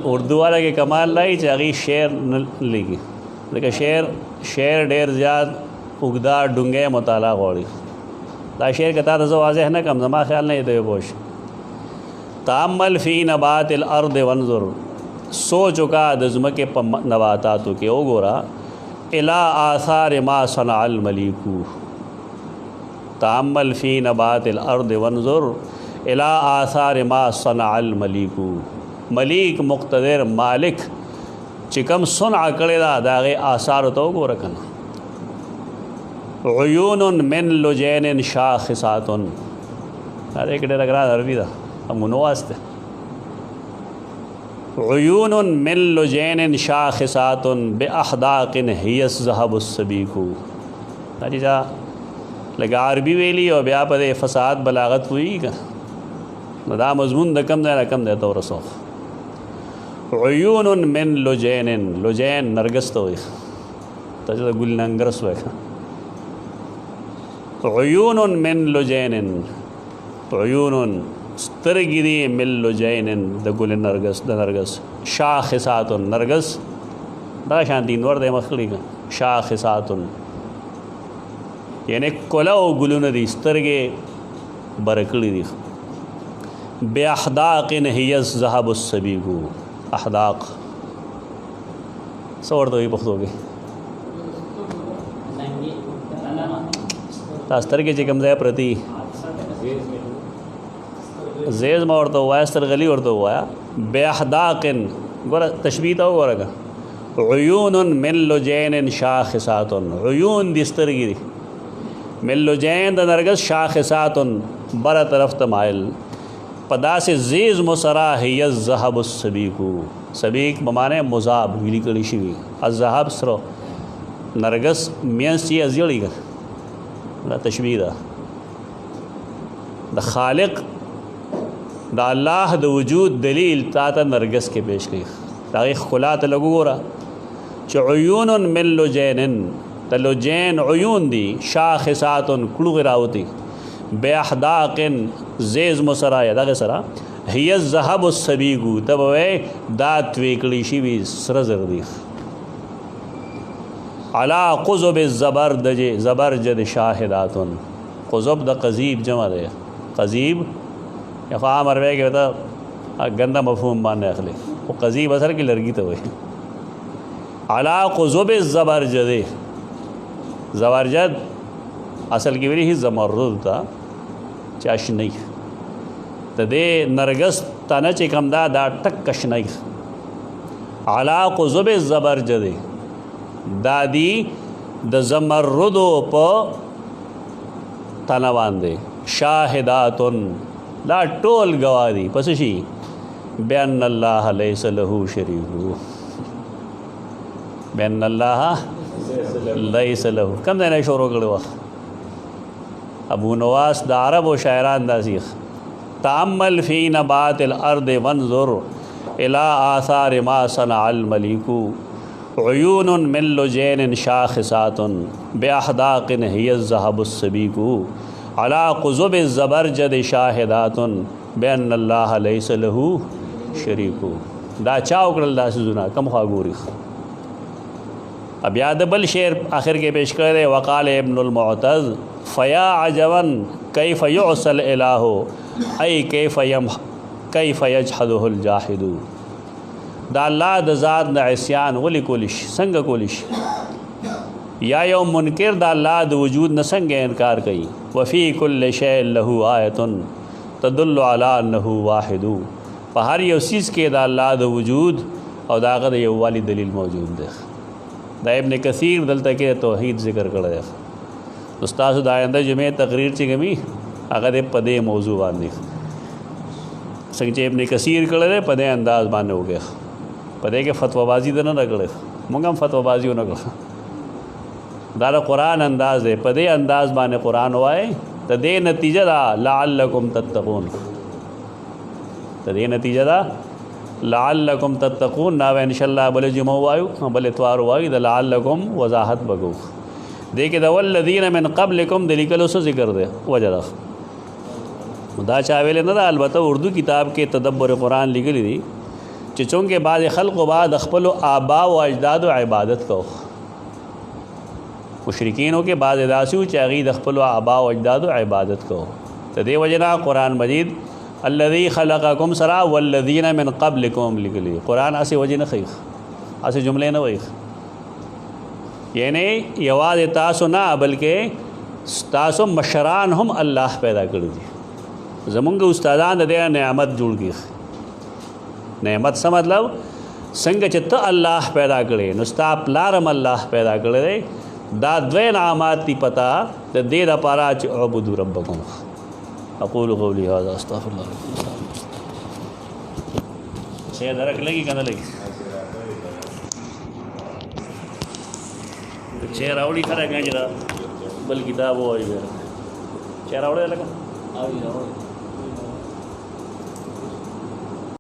اردو والا کې کمال لای چې هغې شعر نه لیکي ځکه شعر ډېر زیات اوږده ډونګی مطالعه غواړي دا شعر که تا ته زه واضح نه کړم زما خیال نه دی پوه شي تعمل فی نبات الارض وانظر سوچ وکړه د ځمکې په نباتاتو کې وګوره الی آثار ما صنع الملیک تعمل فی نبات الارض وانظر الی آثار ما صنع الملیک ملیک مقتدر مالک چې کوم صنع کړی دا د هغې آثارو ته وګوره که نه عیون من لجین شاخصات دا ایک ډېره ګران عربي ده منواس ده عیون من لجین شاخصات باحداق هی الذهب السبیک دا چې دا لږه عربي ویلي او بیا په دې فصاحت بلاغت وایي که نو دا مضمون د کم ځای نه کم دی ته ورسو عیون من لجین نرګس ته وایي ته چې د ګل ننګرس وایي عیون من لجین عیون سترګې دي من لجین د ګل نرګس شاخصات نرګس دا شانتي نور دی مخکړي شاخصات یعنی کلو ګلونه دي سترګې برکړي دي باحداق هي الذهب السبیک احداق څه ورته وایي پښتو کې دا سترګې چې کوم ځای پرتې زیز ما ورته ووایه سترغلي ورته ووایه باحداق ګوره تشبیه ته وګوره که عیون من لجین شاخصات عیون دي سترګې دي من لجین د نرګس شاخصات بره طرف ته مایل په داسې زیز مسرا هي الذهب السبیک سبیک بمانه مذاب ویلي کړي شوي الذهب سره نرګس مینس یې ازیړي که دا تشبیه ده د خالق د الله د وجود دلیل تا ته نرګس کې پیش کړي د هغې ښکلا ته لږ وګوره چې عیون من لجین د لجین عیون دي شاخصات کړوغې راوتي باحداق زیز مسره یا دغې سره هي الذهب السبیک ته به وایې دا توی کړي شوي سره زر دي علا قضب زبرجد شاهدات قضب د قضیب جمع دی قضیب یا خو عام عربی کې ورته ګنده مفهوم باندې اخلي خو قضیب اصل کې لرګي ته وایي علا قضب زبرجد اصل کې ویلي زمرد ته چې اشنی د دې نرګس تنه چې کوم دا ټک اشنی علا قضب زبرجد دا دی د زمردو په تنه باندې شاهداتن دا ټول گواه دي پس شي بأن الله ليس له شريك بأن الله ليس له کم ځای نه شروع کړی وه ابو نواس د عربو شاعران داسې تعمل فی نبات الارض وانظر الى آثار ما صنع الملیک عیون من لجین شاخصات باحداق هی الذهب السبیک علی قضب الزبرجد شاهدات بأن الله لیس له شریک دا چا وکړل دا سيزونه کم خوا ګوري अब याद बल शेर आखिर के पेश करे वक़ाल इब्नुल मुअतज़ फ़या अजवन कैफ़ युअसल इलाहु ऐ कैफ़ यजहदुहुल जाहिदु दा अल्लाह द ज़ात न इस्यान वली कोलिश संग कोलिश या यौ मुनकिर दा अल्लाह द वजूद न संग इनकार कई वफ़ी कुल्लि शैइन लहू आयतुन तदुल्लु अला अन्नहु वाहिदु पर हर यौ चीज़ के दा अल्लाह द वजूद और दागद यौ वाली दलील मौजूद है दा इब्न कसीर दलता के तौहीद ज़िक्र कर दे उस्ताद दायंदा जुमे तकरीर ची गमी अगर पदे मौजू बांधी संग इब्न कसीर कर दे पदे अंदाज बांधे हो गया पदे के फतवाबाजी तो न करे मुंगम फतवाबाजी न कर दारा कुरान अंदाज है पदे अंदाज बाने कुरान वाए तो दे नतीजा दा लअल्लकुम तत्तकून तो दे नतीजा दा लअल्लकुम तत्तकून ना वे इंशाअल्लाह भले जुमा वायु भले इतवार वायु द लअल्लकुम वजाहत बगू देखे द वल्लज़ीन मिन क़ब्लिकुम दलीकल उस ज़िक्र दे वजरा खुदा चावेले न अलबत्ता उर्दू किताब के तदब्बर कुरान लिखी थी चिचों के बाद खल्क़ बाद अख़पल आबा व अजदाद व इबादत को मुशरिकीनों के बाद दासू चागीद अख़पल आबा व अजदाद व इबादत को तो दे वजना कुरान मजीद अल्लज़ी ख़लक़कुम सरा वल्लज़ीन मिन क़ब्लिकुम लिख ली कुरान ऐसे वजह न खी ऐसे जुमले न वही यानी यवाद तासो ना बल्कि तासो मशरान हम अल्लाह पैदा कर दी ज़मुंग उस्तादान दे नेमत जुड़ गई नेमत सा मतलब संग चित्त अल्लाह पैदा करे नुस्ता प्लारम अल्लाह पैदा करे दा द्वे नामात ती पता द दे दा पारा अबुदु रब्बकुम अक़ूलु क़ौली हाज़ा अस्तग़फ़िरुल्लाह से दरक लगी कहने लगी चेहरा उड़ी खरा गंजरा बल किताब हो चेहरा उड़े लगा